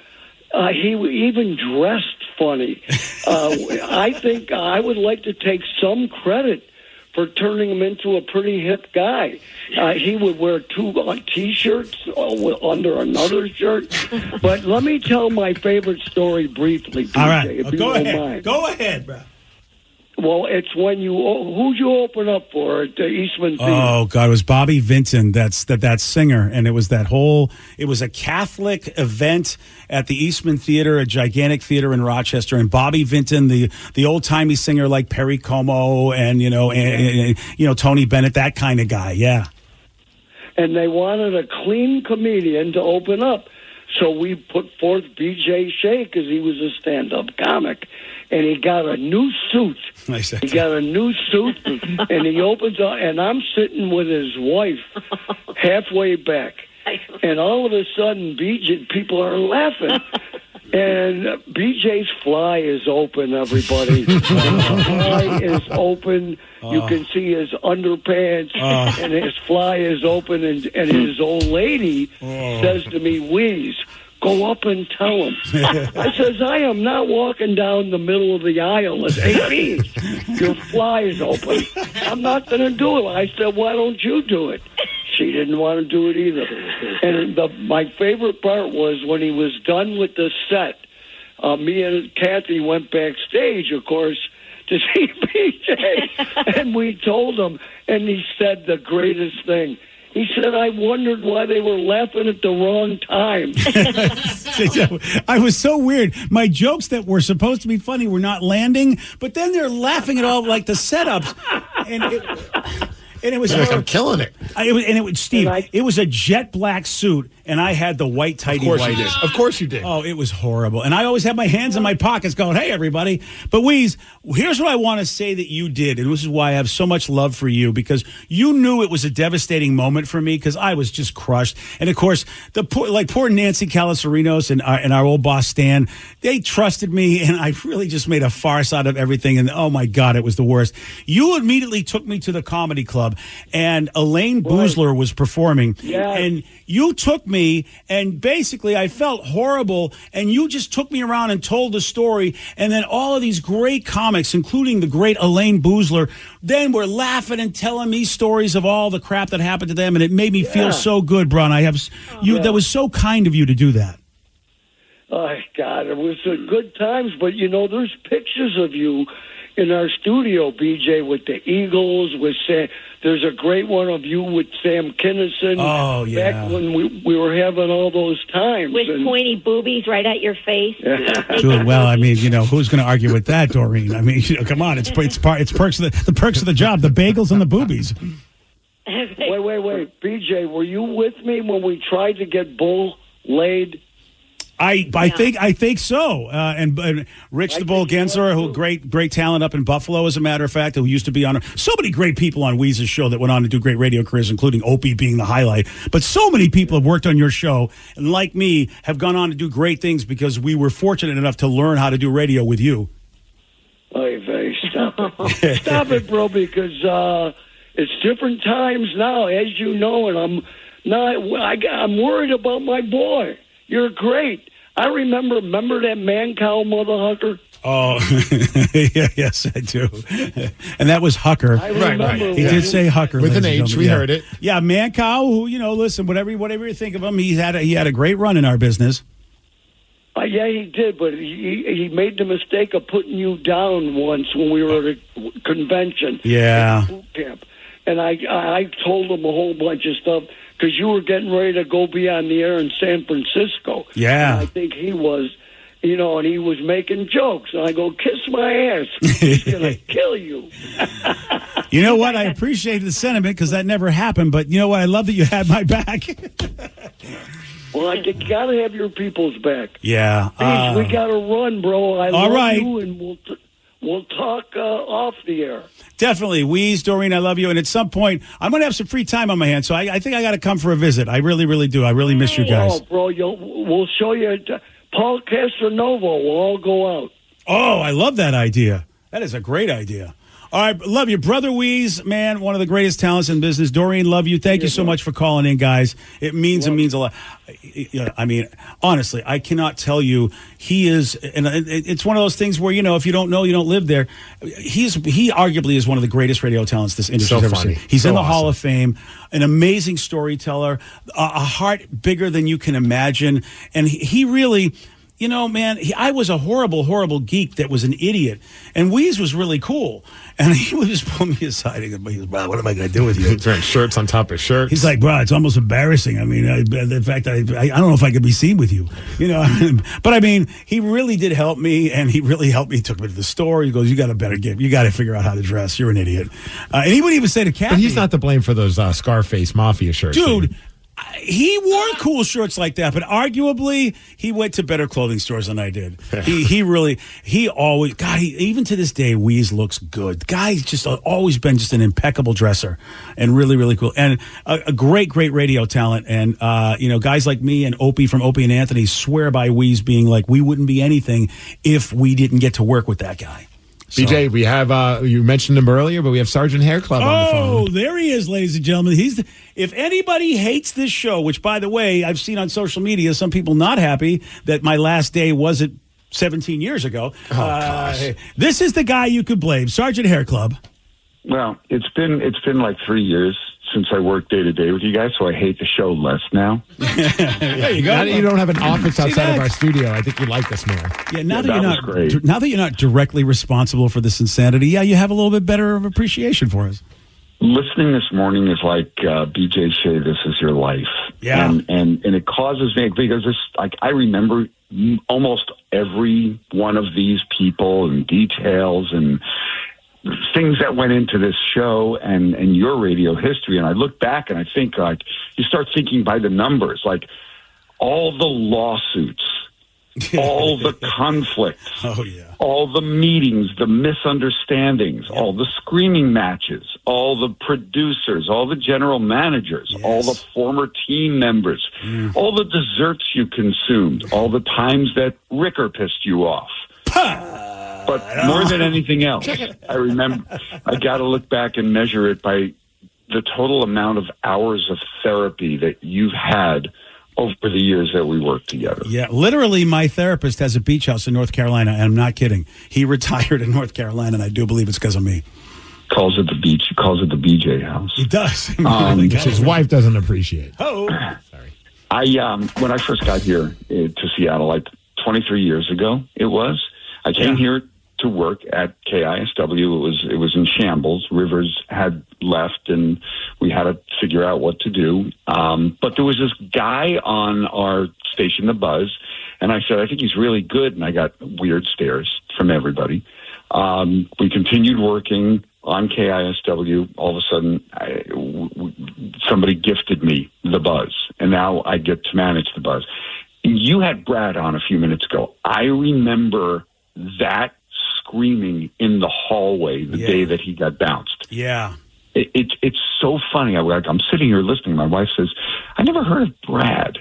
he even dressed funny. I think I would like to take some credit for turning him into a pretty hip guy. He would wear 2 T-shirts under another shirt. But let me tell my favorite story briefly, DJ, All right. if you Go don't ahead. mind. Go ahead, bro. Well, it's when who'd you open up for at the Eastman Theater? Oh God, it was Bobby Vinton. That singer, and it was it was a Catholic event at the Eastman Theater, a gigantic theater in Rochester. And Bobby Vinton, the old timey singer like Perry Como and Tony Bennett, that kind of guy. Yeah. And they wanted a clean comedian to open up. So we put forth B.J. Shea because he was a stand-up comic. And he got a new suit. He got a new suit, and he opens up, and I'm sitting with his wife halfway back. And all of a sudden, BJ, people are laughing. And BJ's fly is open, everybody. His fly is open. You can see his underpants, and his fly is open. And his old lady says to me, Wheeze, go up and tell him. I says, I am not walking down the middle of the aisle and say, Wheeze, your fly is open. I'm not going to do it. I said, why don't you do it? She didn't want to do it either. And my favorite part was when he was done with the set, me and Kathy went backstage, of course, to see BJ. And we told him, and he said the greatest thing. He said, I wondered why they were laughing at the wrong time. I was so weird. My jokes that were supposed to be funny were not landing, but then they're laughing at all like the setups. And it was like, I'm killing it. Steve, it was a jet black suit, and I had the white tighty whities. Of course you did. Oh, it was horrible. And I always had my hands in my pockets going, hey, everybody. But Wheeze, here's what I want to say that you did, and this is why I have so much love for you, because you knew it was a devastating moment for me, because I was just crushed. And, of course, poor Nancy Calasarinos and our old boss, Stan, they trusted me, and I really just made a farce out of everything. And, oh, my God, it was the worst. You immediately took me to the comedy club, and Elaine Boozler was performing. Yeah. And you took me, and basically I felt horrible, and you just took me around and told the story, and then all of these great comics, including the great Elaine Boozler, then were laughing and telling me stories of all the crap that happened to them, and it made me feel so good, Bron. That was so kind of you to do that. Oh, God, it was good times, but, there's pictures of you in our studio, BJ, with the Eagles, with Sam. There's a great one of you with Sam Kinison. Oh, yeah. Back when we were having all those times. With pointy boobies right at your face. Doing well. I mean, who's going to argue with that, Doreen? I mean, come on. It's perks of the perks of the job, the bagels and the boobies. Wait. BJ, were you with me when we tried to get Bull laid? I think so. And Rich the Bull Gensler, who great talent up in Buffalo, as a matter of fact, who used to be on so many great people on Weeze's show that went on to do great radio careers, including Opie being the highlight. But so many people have worked on your show, and like me, have gone on to do great things because we were fortunate enough to learn how to do radio with you. Stop it. Stop it, bro, because it's different times now, as you know, and I'm worried about my boy. You're great. I remember that man cow mother hucker? Oh, yes, I do. And that was Hucker. I remember. Right. He did say Hucker. With an H, we heard it. Yeah, man cow, who, listen, whatever you think of him, he had a great run in our business. Yeah, he did, but he made the mistake of putting you down once when we were at a convention. Yeah. At boot camp. And I told him a whole bunch of stuff because you were getting ready to go be on the air in San Francisco. Yeah. And I think he was, and he was making jokes. And I go, kiss my ass. He's going to kill you. You know what? I appreciate the sentiment because that never happened. But you know what? I love that you had my back. Well, you got to have your people's back. Yeah. Please, we got to run, bro. I all love right. you, and we'll talk off the air. Definitely. Wheeze, Doreen, I love you. And at some point, I'm going to have some free time on my hands, so I think I got to come for a visit. I really, really do. I really miss you guys. Oh, bro, we'll show you. Paul Castronova will all go out. Oh, I love that idea. That is a great idea. All right, love you. Brother Weeze, man, one of the greatest talents in business. Doreen, love you. Thank you so much for calling in, guys. It means a lot. I mean, honestly, I cannot tell you, he is, and it's one of those things where, you know, if you don't know, you don't live there. He arguably is one of the greatest radio talents this industry's ever seen. He's in the Hall of Fame, an amazing storyteller, a heart bigger than you can imagine. And he really... You know, man, I was a horrible, horrible geek that was an idiot. And Weeze was really cool. And he would just pull me aside and go, bro, what am I going to do with you? He's wearing shirts on top of shirts. He's like, bro, it's almost embarrassing. I mean, the fact that I don't know if I could be seen with you. You know, but I mean, he really did help me. And he really helped me. He took me to the store. He goes, you got a better get. You got to figure out how to dress. You're an idiot. And he would even say to Kathy. But he's not to blame for those Scarface Mafia shirts. Dude. He wore cool shirts like that, but arguably he went to better clothing stores than I did. He always, God, even to this day, Weeze looks good. Guy's just always been just an impeccable dresser and really, really cool. And a great, great radio talent. And, you know, guys like me and Opie from Opie and Anthony swear by Weeze being like, we wouldn't be anything if we didn't get to work with that guy. BJ, we have, you mentioned him earlier, but we have Sergeant Hair Club on the phone. Oh, there he is, ladies and gentlemen. If anybody hates this show, which, by the way, I've seen on social media, some people not happy that my last day wasn't 17 years ago. This is the guy you could blame, Sergeant Hair Club. Well, it's been like 3 years since I worked day to day with you guys, so I hate the show less now. There you go. Now that you don't have an office outside of our studio, I think you'd like us more. Yeah, now that you're not directly responsible for this insanity, yeah, you have a little bit better of appreciation for us. Listening this morning is like BJ Shea, this is your life. Yeah. And it causes me, because it's like I remember almost every one of these people and details and things that went into this show and your radio history. And I look back and I think, like, you start thinking by the numbers, like all the lawsuits, all the conflicts, all the meetings, the misunderstandings, all the screaming matches, all the producers, all the general managers, all the former team members, all the desserts you consumed, all the times that Ricker pissed you off. But more than anything else, I remember I got to look back and measure it by the total amount of hours of therapy that you've had over the years that we worked together. Yeah, literally, my therapist has a beach house in North Carolina, and I'm not kidding. He retired in North Carolina, and I do believe it's because of me. Calls it the beach. He calls it the BJ house. He does. His wife doesn't appreciate. Oh, sorry. When I first got here to Seattle, like 23 years ago, it was. I came here to work at KISW. It was in shambles. Rivers had left, and we had to figure out what to do. But there was this guy on our station, The Buzz, and I said, I think he's really good, and I got weird stares from everybody. We continued working on KISW. All of a sudden, somebody gifted me The Buzz, and now I get to manage The Buzz. You had Brad on a few minutes ago. I remember that screaming in the hallway the day that he got bounced. Yeah. It's so funny. I'm sitting here listening. My wife says, I never heard of Brad.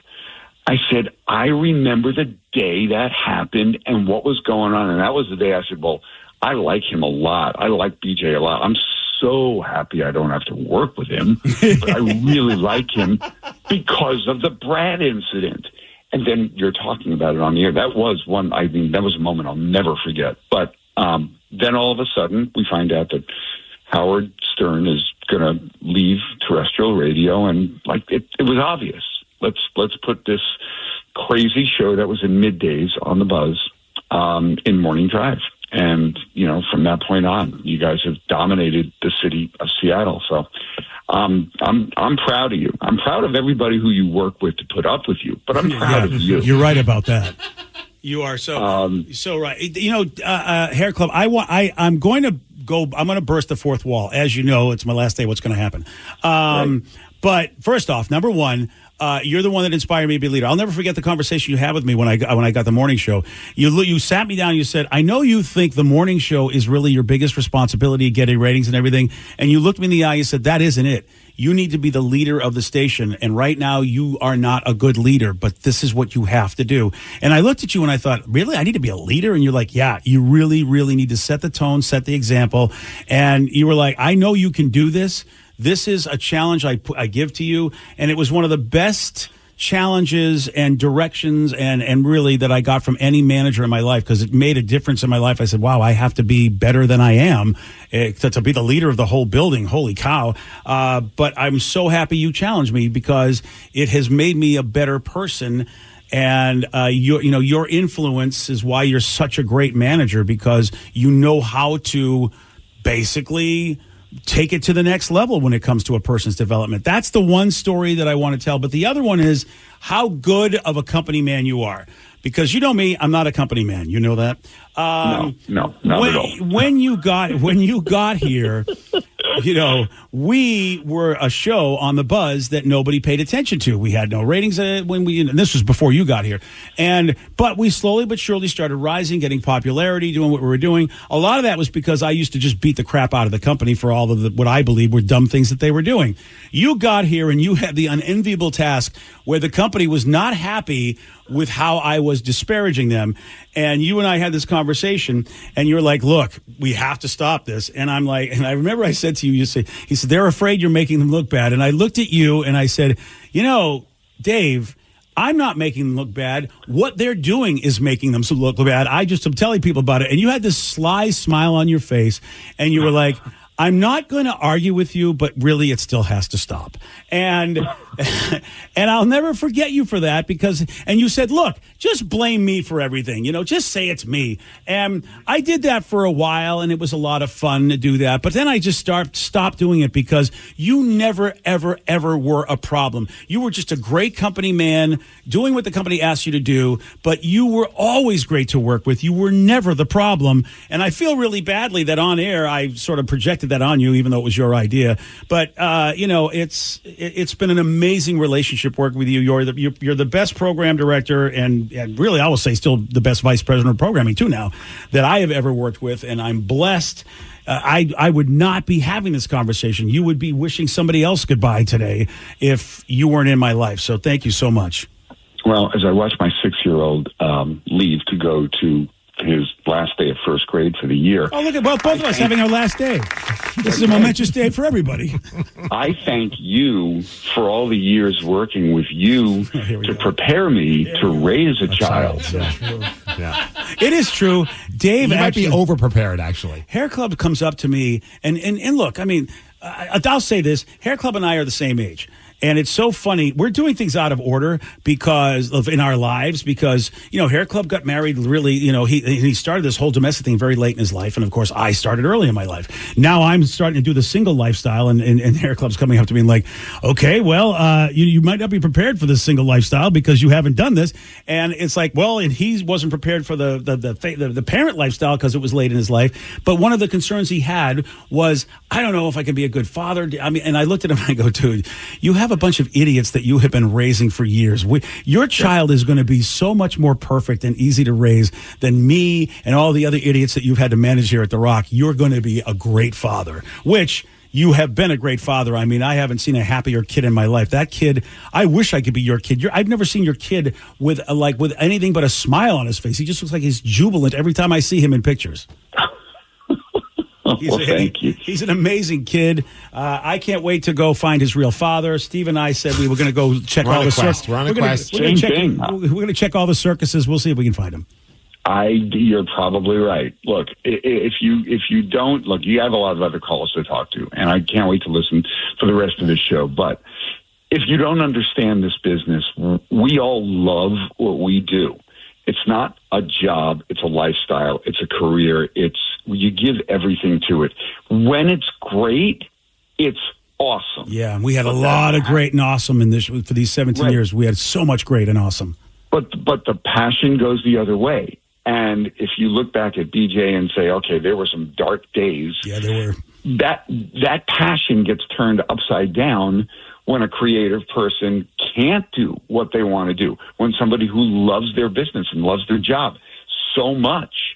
I said, I remember the day that happened and what was going on. And that was the day I said, well, I like him a lot. I like BJ a lot. I'm so happy I don't have to work with him. But I really like him because of the Brad incident. And then you're talking about it on the air. That was that was a moment I'll never forget. But then all of a sudden, we find out that Howard Stern is going to leave terrestrial radio, and like it was obvious. Let's put this crazy show that was in middays on The Buzz in morning drive. And from that point on, you guys have dominated the city of Seattle. So I'm proud of you. I'm proud of everybody who you work with to put up with you. But I'm proud of you. You're right about that. You are so right. Hair Club. I'm going to burst the fourth wall. As you know, it's my last day. What's going to happen? But first off, number one, You're the one that inspired me to be a leader. I'll never forget the conversation you had with me when I got the morning show. You sat me down and you said, I know you think the morning show is really your biggest responsibility, getting ratings and everything. And you looked me in the eye and said, that isn't it. You need to be the leader of the station. And right now you are not a good leader, but this is what you have to do. And I looked at you and I thought, really? I need to be a leader? And you're like, yeah, you really, really need to set the tone, set the example. And you were like, I know you can do this. This is a challenge I give to you. And it was one of the best challenges and directions and really that I got from any manager in my life, because it made a difference in my life. I said, wow, I have to be better than I am to be the leader of the whole building. Holy cow. But I'm so happy you challenged me, because it has made me a better person. And your influence is why you're such a great manager, because you know how to basically take it to the next level when it comes to a person's development. That's the one story that I want to tell. But the other one is how good of a company man you are. Because you know me, I'm not a company man. You know that? No, not at all. When you got here, we were a show on the Buzz that nobody paid attention to. We had no ratings and this was before you got here. But we slowly but surely started rising, getting popularity, doing what we were doing. A lot of that was because I used to just beat the crap out of the company for all of what I believe were dumb things that they were doing. You got here and you had the unenviable task where the company was not happy with how I was disparaging them. And you and I had this conversation, and you're like, look, we have to stop this. And I'm like, and I remember I said to you, he said, they're afraid you're making them look bad. And I looked at you and I said, Dave, I'm not making them look bad. What they're doing is making them look bad. I just am telling people about it. And you had this sly smile on your face, and you were like, I'm not going to argue with you, but really it still has to stop. And I'll never forget you for that, and you said, look, just blame me for everything, just say it's me. And I did that for a while, and it was a lot of fun to do that. But then I just stopped doing it, because you never, ever, ever were a problem. You were just a great company man doing what the company asked you to do, but you were always great to work with. You were never the problem. And I feel really badly that on air I sort of projected that on you, even though it was your idea. But it's been an amazing relationship working with you. You're the best program director, and really I will say still the best vice president of programming too now that I have ever worked with, and I'm blessed. I would not be having this conversation. You would be wishing somebody else goodbye today if you weren't in my life. So thank you so much. Well, as I watch my 6-year-old leave to go to his last day of first grade for the year. Oh, look at both of us having our last day. This is a momentous day for everybody. I thank you for all the years working with you to prepare me to raise a child. Yeah. It is true. Dave might be over-prepared, actually. Hair Club comes up to me, and look, I mean, I'll say this. Hair Club and I are the same age. And it's so funny. We're doing things out of order in our lives because, Hair Club got married really, he started this whole domestic thing very late in his life. And of course, I started early in my life. Now I'm starting to do the single lifestyle, and Hair Club's coming up to me and like, okay, well, you might not be prepared for this single lifestyle because you haven't done this. And it's like, well, and he wasn't prepared for the parent lifestyle because it was late in his life. But one of the concerns he had was, I don't know if I can be a good father. I mean, and I looked at him and I go, dude, you have a bunch of idiots that you have been raising for years. Your child is going to be so much more perfect and easy to raise than me and all the other idiots that you've had to manage here at The Rock. You're going to be a great father, which you have been a great father. I mean, I haven't seen a happier kid in my life. That kid, I wish I could be your kid. I've never seen your kid with anything but a smile on his face. He just looks like he's jubilant every time I see him in pictures. Thank you. He's an amazing kid. I can't wait to go find his real father. Steve and I said we were going to go check all the circuses. We're on a quest. We're going to check all the circuses. We'll see if we can find him. You're probably right. Look, if you don't look, you have a lot of other callers to talk to, and I can't wait to listen for the rest of this show. But if you don't understand this business, we all love what we do. It's not a job. It's a lifestyle. It's a career. You give everything to it. When it's great, it's awesome. Yeah, we had a lot of great and awesome for these 17 years. We had so much great and awesome. But the passion goes the other way. And if you look back at BJ and say, okay, there were some dark days. Yeah, there were. That passion gets turned upside down when a creative person can't do what they want to do, when somebody who loves their business and loves their job so much,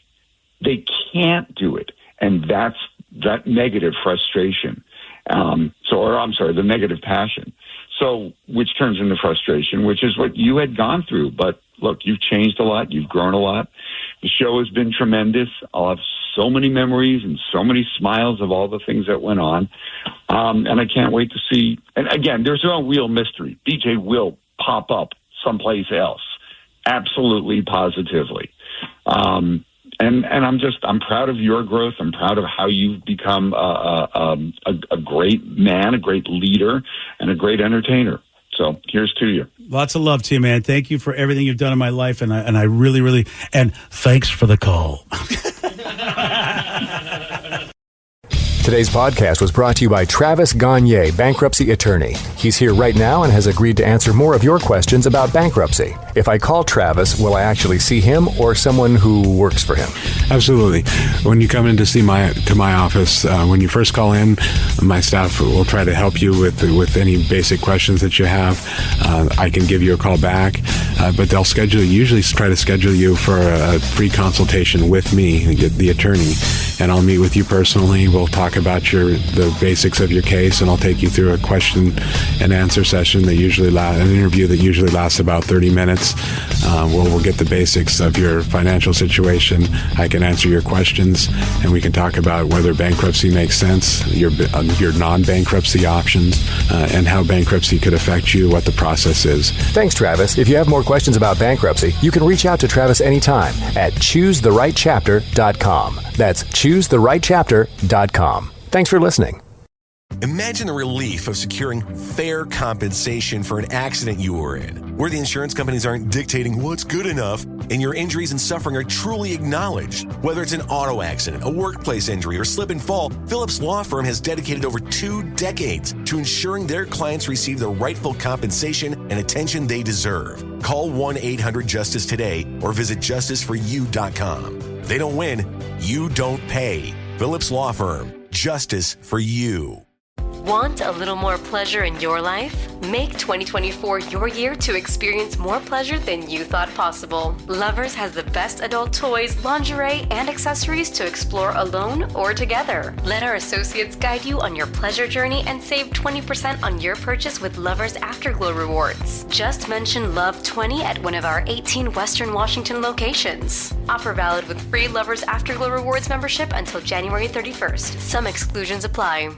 they can't do it. And that's that negative frustration. The negative passion. So, which turns into frustration, which is what you had gone through. But look, you've changed a lot. You've grown a lot. The show has been tremendous. I'll have so many memories and so many smiles of all the things that went on. And I can't wait to see. And again, there's no real mystery. BJ will pop up someplace else. Absolutely, positively. And I'm proud of your growth. I'm proud of how you've become a great man, a great leader, and a great entertainer. So here's to you. Lots of love to you, man. Thank you for everything you've done in my life, and I really, really, and thanks for the call. Today's podcast was brought to you by Travis Gagne, bankruptcy attorney. He's here right now and has agreed to answer more of your questions about bankruptcy. If I call Travis, will I actually see him or someone who works for him? Absolutely. When you come in to see my office, when you first call in, my staff will try to help you with any basic questions that you have. I can give you a call back, but they'll usually try to schedule you for a free consultation with me, the attorney, and I'll meet with you personally. We'll talk about the basics of your case, and I'll take you through a question and answer session that an interview that usually lasts about 30 minutes. We'll get the basics of your financial situation. I can answer your questions, and we can talk about whether bankruptcy makes sense, your non-bankruptcy options, and how bankruptcy could affect you, what the process is. Thanks, Travis. If you have more questions about bankruptcy, you can reach out to Travis anytime at choosetherightchapter.com. That's choosetherightchapter.com. Thanks for listening. Imagine the relief of securing fair compensation for an accident you were in, where the insurance companies aren't dictating what's good enough and your injuries and suffering are truly acknowledged. Whether it's an auto accident, a workplace injury, or slip and fall, Phillips Law Firm has dedicated over 2 decades to ensuring their clients receive the rightful compensation and attention they deserve. Call 1-800-JUSTICE today or visit justiceforyou.com. They don't win, you don't pay. Phillips Law Firm, justice for you. Want a little more pleasure in your life? Make 2024 your year to experience more pleasure than you thought possible. Lovers has the best adult toys, lingerie, and accessories to explore alone or together. Let our associates guide you on your pleasure journey and save 20% on your purchase with Lovers Afterglow rewards. Just mention Love 20 at one of our 18 Western Washington locations. Offer valid with free Lovers Afterglow rewards membership until January 31st. Some exclusions apply.